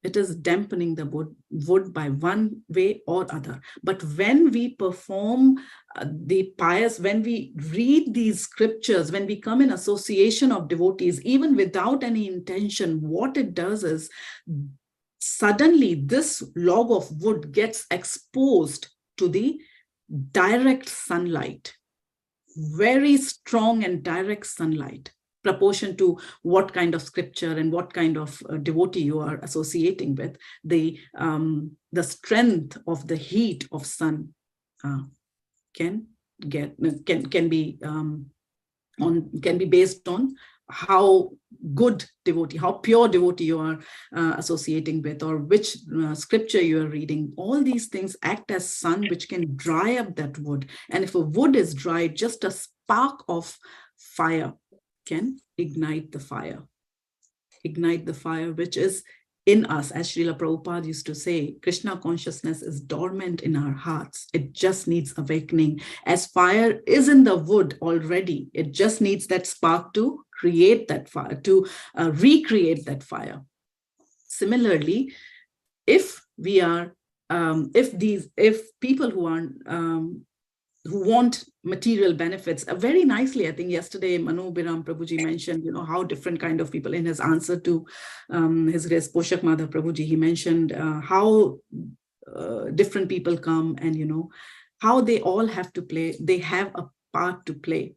It is dampening the wood by one way or other. But when we perform the pious, when we read these scriptures, when we come in association of devotees, even without any intention, what it does is suddenly this log of wood gets exposed to the direct sunlight, very strong and direct sunlight, proportion to what kind of scripture and what kind of devotee you are associating with. The strength of the heat of sun can be based on how good devotee, how pure devotee you are associating with, or which scripture you are reading. All these things act as sun, which can dry up that wood. And if a wood is dry, just a spark of fire can ignite the fire. Ignite the fire which is in us. As Srila Prabhupada used to say, Krishna consciousness is dormant in our hearts. It just needs awakening. As fire is in the wood already, it just needs that spark to create that fire, to recreate that fire. Similarly, if we are, if people who are who want material benefits, very nicely, I think yesterday Manu Biram Prabhuji mentioned, how different kind of people, in his answer to his Poshak Madhav Prabhuji, he mentioned how different people come, and how they all have to play, they have a part to play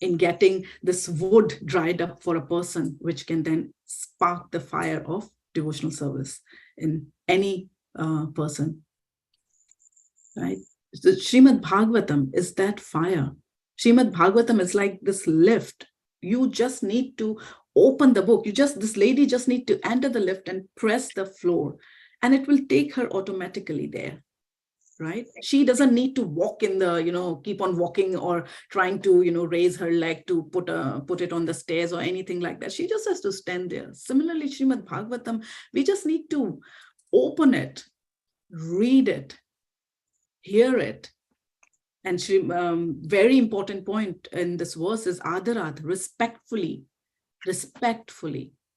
in getting this wood dried up for a person, which can then spark the fire of devotional service in any person, right? The Srimad Bhagavatam is that fire. Srimad Bhagavatam is like this lift. You just need to open the book. This lady just need to enter the lift and press the floor, and it will take her automatically there, right? She doesn't need to walk in the, keep on walking or trying to, raise her leg to put it on the stairs or anything like that. She just has to stand there. Similarly, Srimad Bhagavatam, we just need to open it, read it, hear it. And very important point in this verse is adarat, respectfully.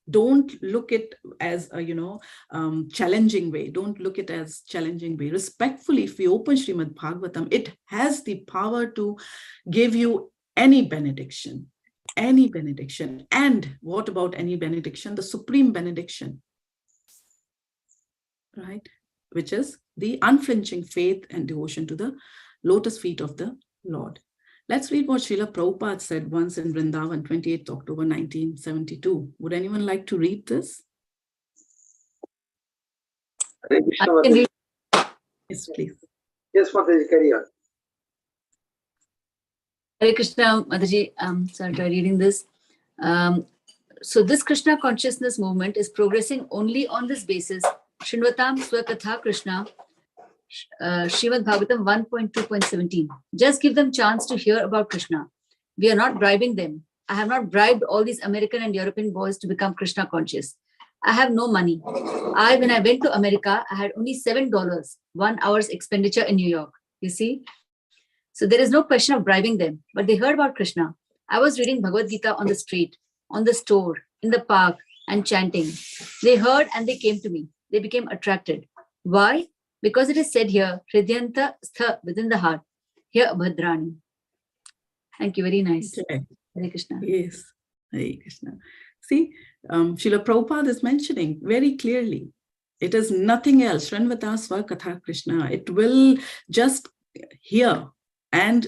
Don't look it as a challenging way. Don't look it as challenging way. Respectfully, if we open Srimad Bhagavatam, it has the power to give you any benediction. And what about any benediction? The supreme benediction, right? Which is the unflinching faith and devotion to the lotus feet of the Lord. Let's read what Srila Prabhupada said once in Vrindavan, 28th October 1972. Would anyone like to read this? Hare Krishna, Mataji. Yes, please. Yes, Mataji, carry on. Hare Krishna, Mataji. Sorry, reading this. So this Krishna consciousness movement is progressing only on this basis. Shinvatam Swakatha Krishna, Srimad Bhagavatam 1.2.17. Just give them chance to hear about Krishna. We are not bribing them. I have not bribed all these American and European boys to become Krishna conscious. I have no money. When I went to America, I had only $7, 1 hour's expenditure in New York. You see? So there is no question of bribing them, but they heard about Krishna. I was reading Bhagavad Gita on the street, on the store, in the park, and chanting. They heard and they came to me. They became attracted. Why? Because it is said here, Hridyanta Stha, within the heart. Here, Bhadrani. Thank you. Very nice. Okay. Hare Krishna. Yes. Hare Krishna. See, Srila Prabhupada is mentioning very clearly, it is nothing else. Srinvata Swakatha Krishna. It will just hear, and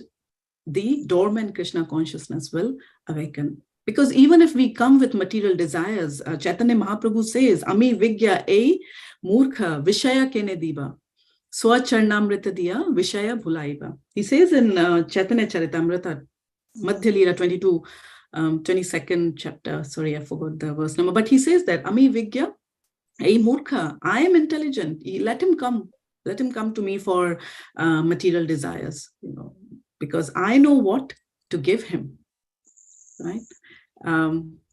the dormant Krishna consciousness will awaken. Because even if we come with material desires, Chaitanya Mahaprabhu says, Ami Vigya E Murkha Vishaya Kene Diva Swacharnamrita Diya Vishaya Bhulaiva. He says in Chaitanya Charitamrita, Madhya Leela 22, 22nd chapter, sorry, I forgot the verse number, but he says that, Ami Vigya E Murkha, I am intelligent, let him come to me for material desires, because I know what to give him, right?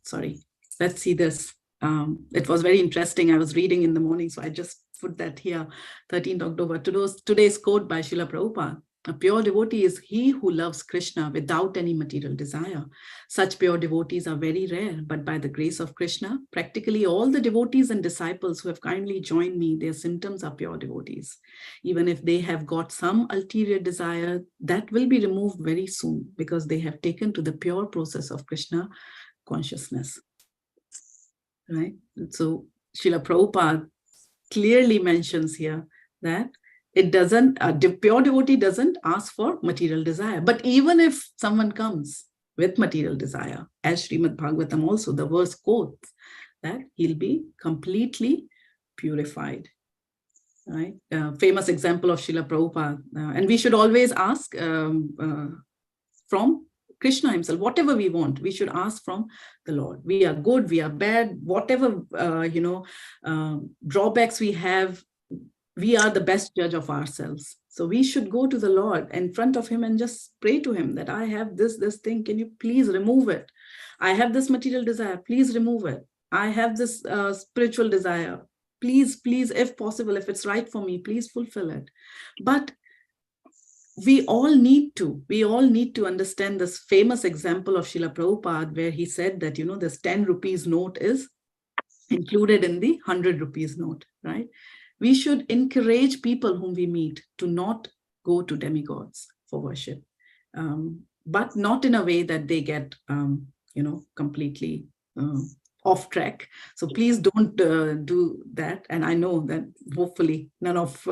Sorry, let's see this. It was very interesting. I was reading in the morning, so I just put that here. 13th October, today's quote by Srila Prabhupada. A pure devotee is he who loves Krishna without any material desire. Such pure devotees are very rare, but by the grace of Krishna, practically all the devotees and disciples who have kindly joined me, their symptoms are pure devotees. Even if they have got some ulterior desire, that will be removed very soon because they have taken to the pure process of Krishna consciousness. Right? So Srila Prabhupada clearly mentions here that it doesn't, a pure devotee doesn't ask for material desire. But even if someone comes with material desire, as Srimad Bhagavatam also, the verse quotes, that he'll be completely purified. Right? Famous example of Srila Prabhupada. And we should always ask from Krishna himself, whatever we want, we should ask from the Lord. We are good, we are bad, whatever, drawbacks we have, we are the best judge of ourselves. So we should go to the Lord in front of him and just pray to him that I have this thing. Can you please remove it? I have this material desire. Please remove it. I have this spiritual desire. Please, if possible, if it's right for me, please fulfill it. But we all need to understand this famous example of Srila Prabhupada, where he said that, this 10 rupees note is included in the 100 rupees note, right? We should encourage people whom we meet to not go to demigods for worship, but not in a way that they get, completely off track. So please don't do that. And I know that hopefully none of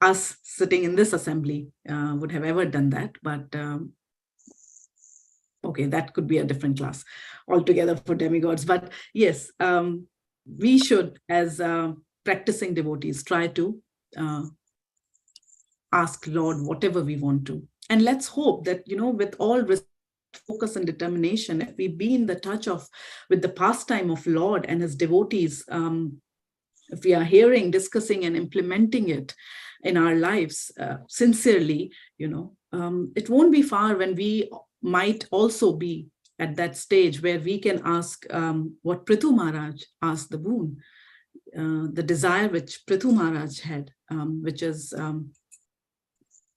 us sitting in this assembly would have ever done that. But okay, that could be a different class altogether for demigods. But yes, we should, as practicing devotees, try to ask Lord whatever we want to. And let's hope that, with all focus and determination, if we be in the touch with the pastime of Lord and his devotees, if we are hearing, discussing, and implementing it in our lives sincerely, it won't be far when we might also be at that stage where we can ask what Prithu Maharaj asked the boon, the desire which Prithu Maharaj had, which is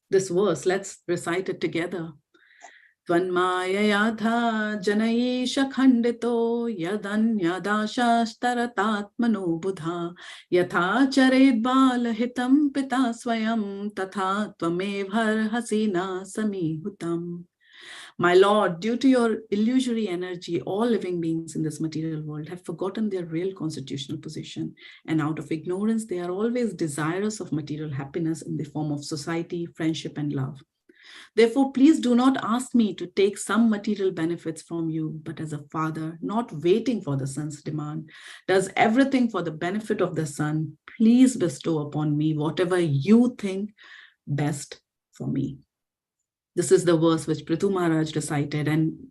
this verse. Let's recite it together. Tvanmaya yadha janayesha khandito yadanyadashastaratatmano buddha yatha chared balahitam pita swayam tatha tvamevhar hasina samihutam. My Lord, due to your illusory energy, all living beings in this material world have forgotten their real constitutional position, and out of ignorance, they are always desirous of material happiness in the form of society, friendship, and love. Therefore, please do not ask me to take some material benefits from you, but as a father, not waiting for the son's demand, does everything for the benefit of the son, please bestow upon me whatever you think best for me. This is the verse which Prithu Maharaj recited, and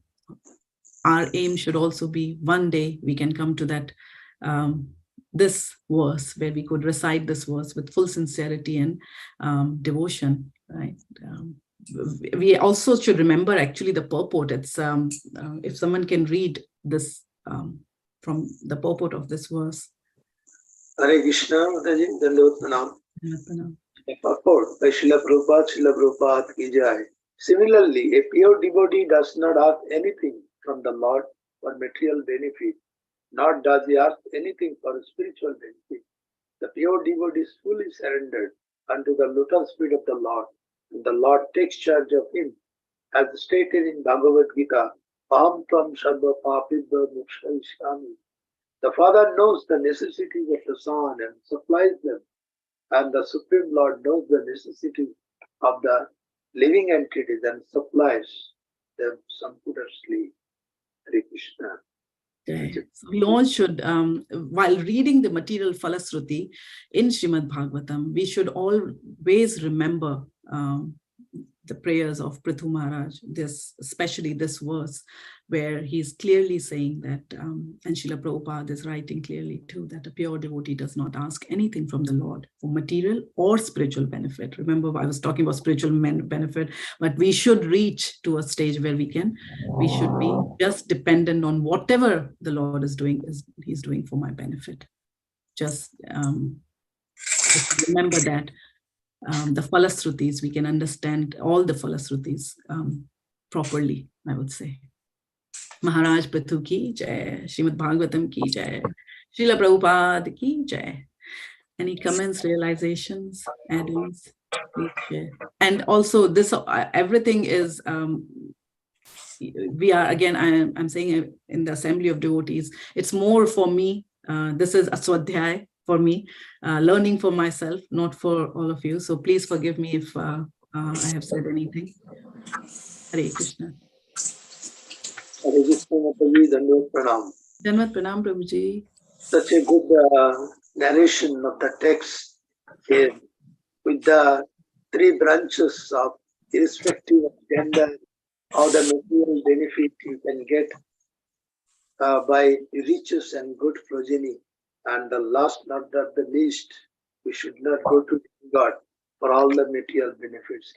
our aim should also be one day we can come to that this verse where we could recite this verse with full sincerity and devotion, right? We also should remember actually the purport. It's if someone can read this from the purport of this verse. Hare Krishna, Mataji, Dandavot Pranam. The purport by Srila Prabhupada ki jai. Similarly, a pure devotee does not ask anything from the Lord for material benefit, nor does he ask anything for spiritual benefit. The pure devotee is fully surrendered unto the lotus feet of the Lord, and the Lord takes charge of him. As stated in Bhagavad Gita, Aham tvam sarva papibha mukshayishami. The Father knows the necessities of the Son and supplies them, and the Supreme Lord knows the necessities of the living entities and supplies them samputarshli. Hare Krishna. So we all should, while reading the material Falasruti in Srimad Bhagavatam, we should always remember the prayers of Prithu Maharaj, especially this verse, where he's clearly saying that, and Srila Prabhupada is writing clearly too, that a pure devotee does not ask anything from the Lord for material or spiritual benefit. Remember, I was talking about spiritual benefit, but we should reach to a stage where we should be just dependent on whatever the Lord is doing, he's doing for my benefit. Just remember that the Falasrutis, we can understand all the Falasrutis properly, I would say. Maharaj Prithu ki jai, Srimad Bhagavatam ki jai, Srila Prabhupada ki jai. Any comments, realizations, add-ons? Please share. And also this, everything is, we are, again, I'm saying in the assembly of devotees, it's more for me. This is a swadhyay for me, learning for myself, not for all of you. So please forgive me if I have said anything. Hare Krishna. Hare Krishna, Mataji, Dandavot Pranam. Dandavat Pranam, Prabhuji. Such a good narration of the text here with the three branches of irrespective of gender, all the material benefit you can get by riches and good progeny. And the last, not the least, we should not go to God for all the material benefits.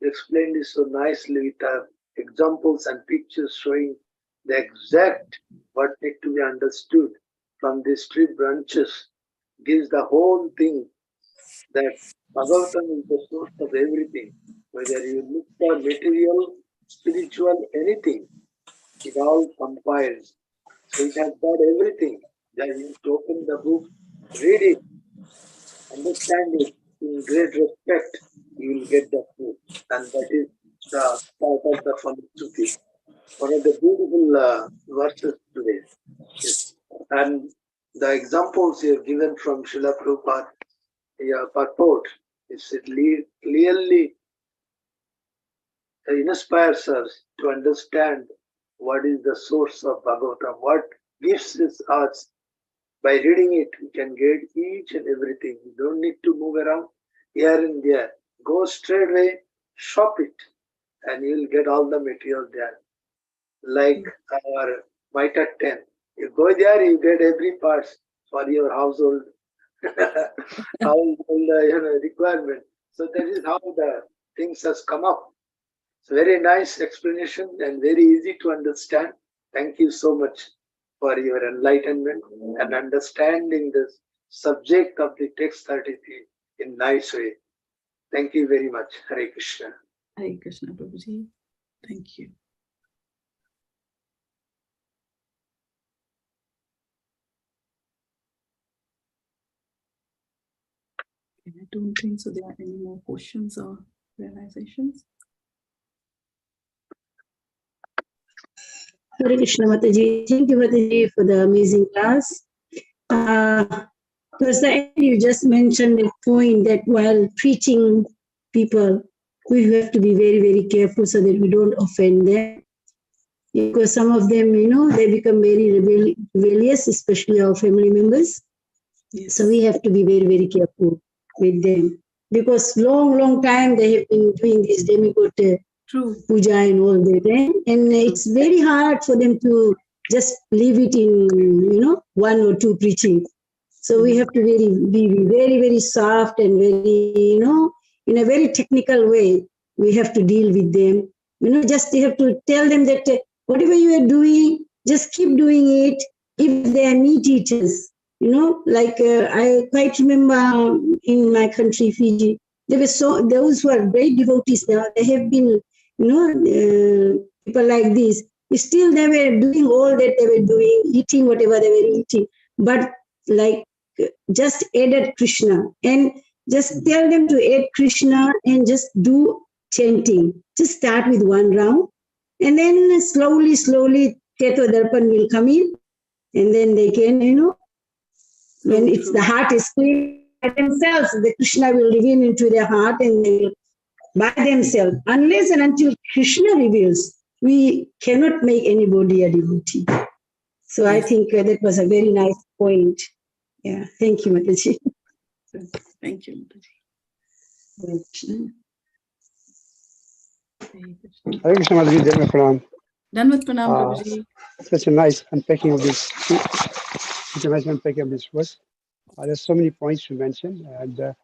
You explained this so nicely with examples and pictures showing the exact what need to be understood from these three branches. Gives the whole thing that Bhagavatam is the source of everything. Whether you look for material, spiritual, anything, it all compiles. So it has got everything. That you open the book, read it, understand it in great respect, you will get the truth. And that is the part of the Phanusuti. One of the beautiful verses today. Yes. And the examples you have given from Srila Prabhupada, purport, it clearly inspires us to understand what is the source of Bhagavatam, what gives us. By reading it, we can get each and everything. You don't need to move around here and there. Go straight away, shop it, and you'll get all the material there. Like our Mitre 10. You go there, you get every part for your household, requirement. So that is how the things has come up. It's a very nice explanation and very easy to understand. Thank you so much for your enlightenment and understanding the subject of the text 33 in nice way. Thank you very much. Hare Krishna. Hare Krishna, Prabhuji. Thank you. I don't think so there are any more questions or realizations. Hare Krishna Mataji. Thank you Mataji for the amazing class. Towards the end, you just mentioned a point that while preaching people, we have to be very, very careful so that we don't offend them. Because some of them, they become very rebellious, especially our family members. Yes. So we have to be very, very careful with them. Because long time they have been doing this demigod puja and all that. And it's very hard for them to just leave it in, one or two preaching. So we have to be very, very soft and very, in a very technical way, we have to deal with them. Just you have to tell them that whatever you are doing, just keep doing it. If they are meat eaters, like I quite remember in my country, Fiji, there were those who are great devotees now. They have been, people like this. Still, they were doing all that they were doing, eating whatever they were eating. But like, just added Krishna and just tell them to add Krishna and just do chanting. Just start with one round and then slowly Teto Darpan will come in and then they can, when it's the heart is clear by themselves, the Krishna will reveal into their heart and they will by themselves. Unless and until Krishna reveals, we cannot make anybody a devotee. So yes. I think that was a very nice point. Yeah, thank you, Mataji. Thank you, Mataji. Hare Krishna, Mataji. Dhanvat Pranam. Dhanvat Pranam, Prabhuji. Such a nice unpacking of this. Such a nice unpacking of this verse. There's so many points to mention, and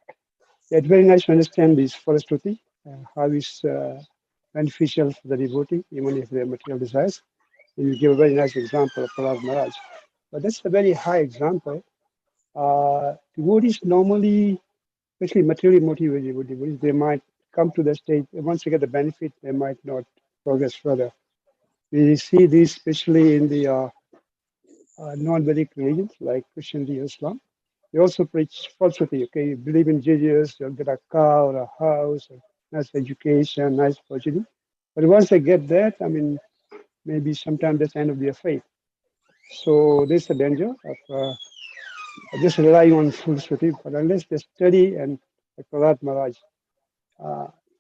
it's very nice to understand this Phanusuti, how it's beneficial for the devotee, even if they have material desires. And you give a very nice example of Prahlad Maharaj. But that's a very high example. Devotees normally, especially materially motivated devotees, they might come to the stage, once they get the benefit, they might not progress further. We see this especially in the non-Vedic religions like Christianity and Islam. They also preach Phanusuti, okay, you believe in Jesus, you'll get a car or a house, or nice education, nice progeny. But once they get that, maybe sometimes that's the end of their faith. So there's a danger of just relying on Phanusuti, but unless they study, and like Prahlad Maharaj,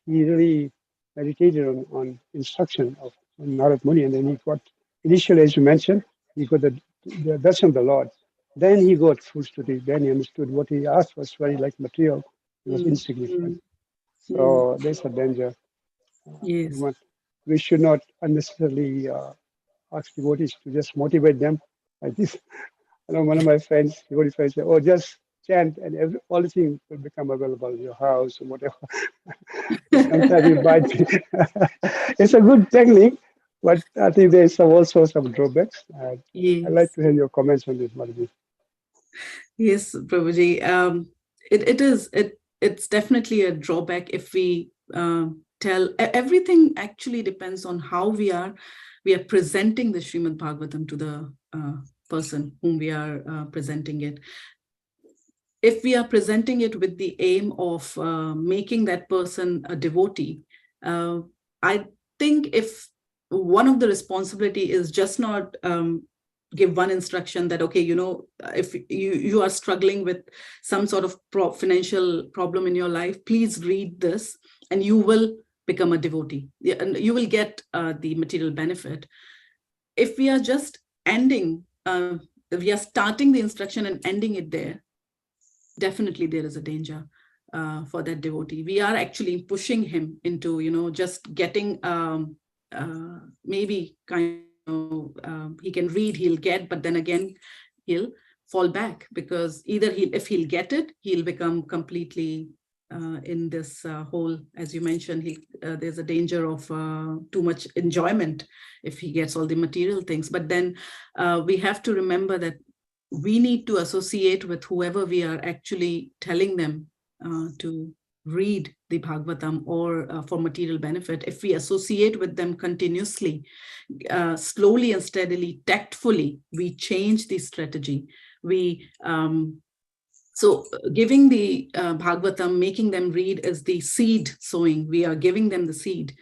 he really meditated on instruction of Narad Muni, and then he got, initially as you mentioned, he got the darshan of the Lord. Then he got Phanusuti, then he understood what he asked was very like material, it was insignificant. So there's a danger. Yes. we should not unnecessarily ask devotees to just motivate them like this. I know one of my friends, devotee friends, said, "Oh, just chant, and all the things will become available in your house or whatever." Sometimes it might be. It's a good technique, but I think there's also some drawbacks. I'd like Yes. to hear your comments on this, Madhavi. Yes, Prabhuji. It's definitely a drawback if we everything actually depends on how we are presenting the Srimad Bhagavatam to the person whom we are presenting it. If we are presenting it with the aim of making that person a devotee, I think if one of the responsibility is just not give one instruction that, okay, if you are struggling with some sort of financial problem in your life, please read this and you will become a devotee and you will get the material benefit. If we are just ending, we are starting the instruction and ending it there, definitely there is a danger for that devotee. We are actually pushing him into, just getting maybe kind of, he can read, he'll get, but then again, he'll fall back because either if he'll get it, he'll become completely in this whole, as you mentioned, there's a danger of too much enjoyment if he gets all the material things. But then we have to remember that we need to associate with whoever we are actually telling them to read the Bhagavatam or for material benefit. If we associate with them continuously, slowly and steadily, tactfully, we change the strategy. So giving the Bhagavatam, making them read is the seed sowing. We are giving them the seed,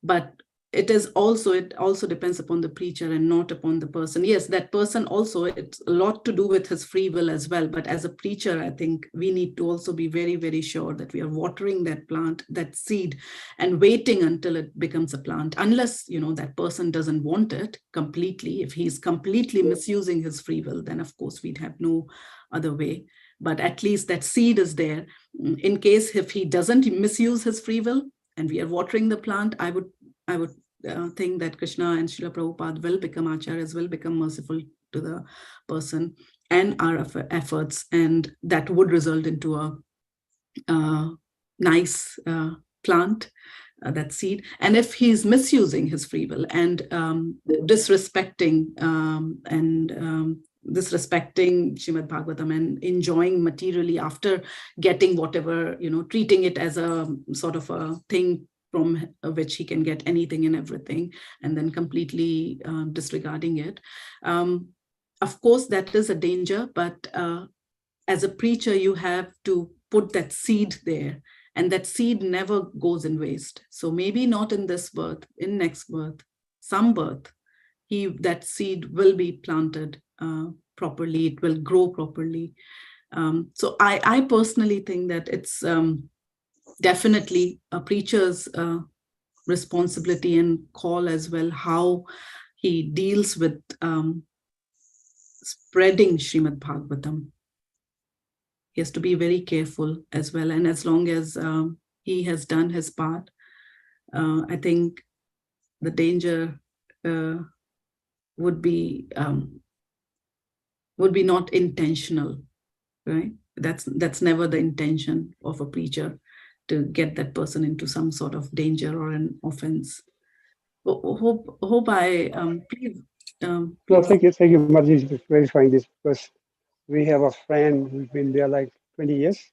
but it also depends upon the preacher and not upon the person. Yes, that person also, it's a lot to do with his free will as well. But as a preacher, I think we need to also be very, very sure that we are watering that plant, that seed, and waiting until it becomes a plant. Unless, that person doesn't want it completely. If he's completely misusing his free will, then of course we'd have no other way. But at least that seed is there. In case if he doesn't misuse his free will and we are watering the plant, I would think that Krishna and Srila Prabhupada will become acharyas, will become merciful to the person and our efforts, and that would result into a nice plant, that seed. And if he's misusing his free will and disrespecting Srimad Bhagavatam and enjoying materially after getting whatever, treating it as a sort of a thing from which he can get anything and everything, and then completely disregarding it. Of course, that is a danger, but as a preacher, you have to put that seed there, and that seed never goes in waste. So maybe not in this birth, in next birth, some birth, that seed will be planted properly, it will grow properly. So I personally think that it's definitely a preacher's responsibility and call as well, how he deals with spreading Srimad Bhagavatam. He has to be very careful as well. And as long as he has done his part, I think the danger would be not intentional, right? That's never the intention of a preacher, to get that person into some sort of danger or an offense. Hope I please. No, thank you, Madhavi, for clarifying this, because we have a friend who's been there like 20 years,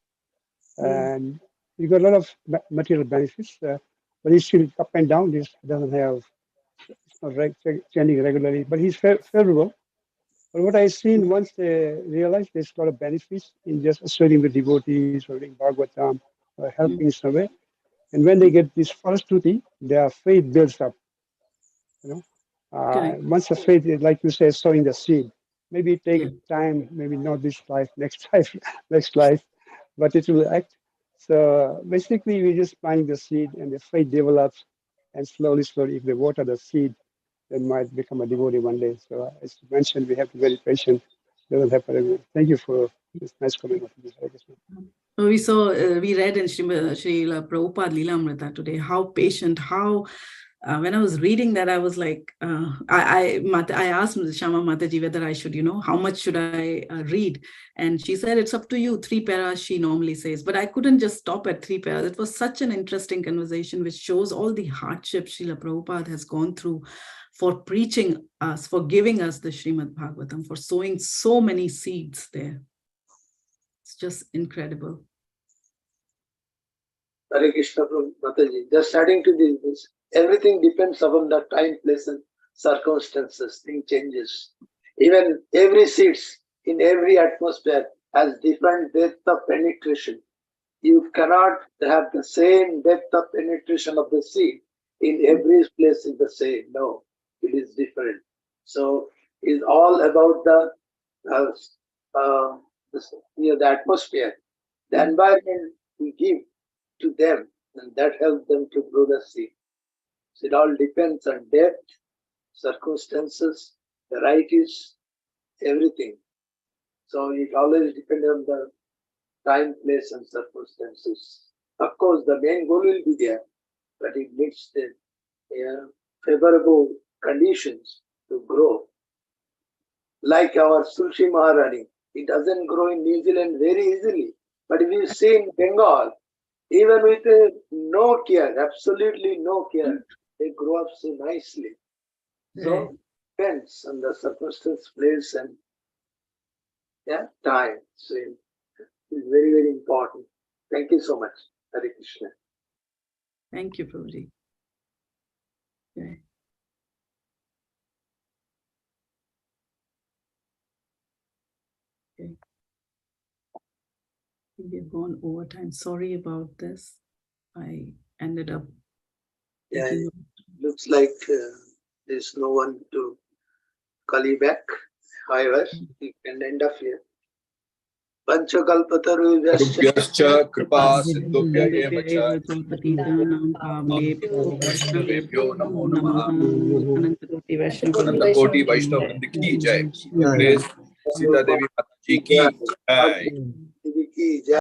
and he got a lot of material benefits, but he's still up and down. He doesn't have, it's not chanting regularly, but he's favorable. But what I've seen, once they realize there's a lot of benefits in just associating with devotees or reading Bhagavatam or helping in some way, and when they get this falsehood, their faith builds up. Once the faith is, like you say, sowing the seed, maybe it takes time, maybe not this life, next life, but it will act. So basically, we're just planting the seed, and the faith develops, and slowly, if they water the seed, they might become a devotee one day. So as you mentioned, we have to be very patient. That will happen again. Thank you for this nice comment. We read in Srila Prabhupada Leela Amrita today how patient, how when I was reading that, I was like, I asked Shama Mataji whether I should, how much should I read? And she said, it's up to you. 3 paras she normally says, but I couldn't just stop at 3 paras. It was such an interesting conversation, which shows all the hardships Srila Prabhupada has gone through for preaching us, for giving us the Srimad Bhagavatam, for sowing so many seeds there. It's just incredible. Hare Krishna Mataji, just adding to this, everything depends upon the time, place and circumstances. Thing changes. Even every seeds in every atmosphere has different depth of penetration. You cannot have the same depth of penetration of the seed in every place is the same. No, it is different. So it's all about the atmosphere, the environment we give to them, and that helps them to grow the seed. So it all depends on depth, circumstances, varieties, everything. So it always depends on the time, place, and circumstances. Of course, the main goal will be there, but it needs the favorable conditions to grow. Like our Tulsi Maharani, it doesn't grow in New Zealand very easily. But if you see in Bengal, even with no care, absolutely no care, they grow up so nicely. So depends on the circumstance, place, and time. So it's very, very important. Thank you so much, Hare Krishna. Thank you, Prabhuji. Okay. Okay. We've gone over time. Sorry about this. I ended up. It looks like there's no one to call you back. However, you can end up here. Panchakalpataru kripa sindhubhya eva cha namo namaha. Anantakoti Vaishnava Vrinda ki jai. Grace Sita Devi Mata ji ki jai.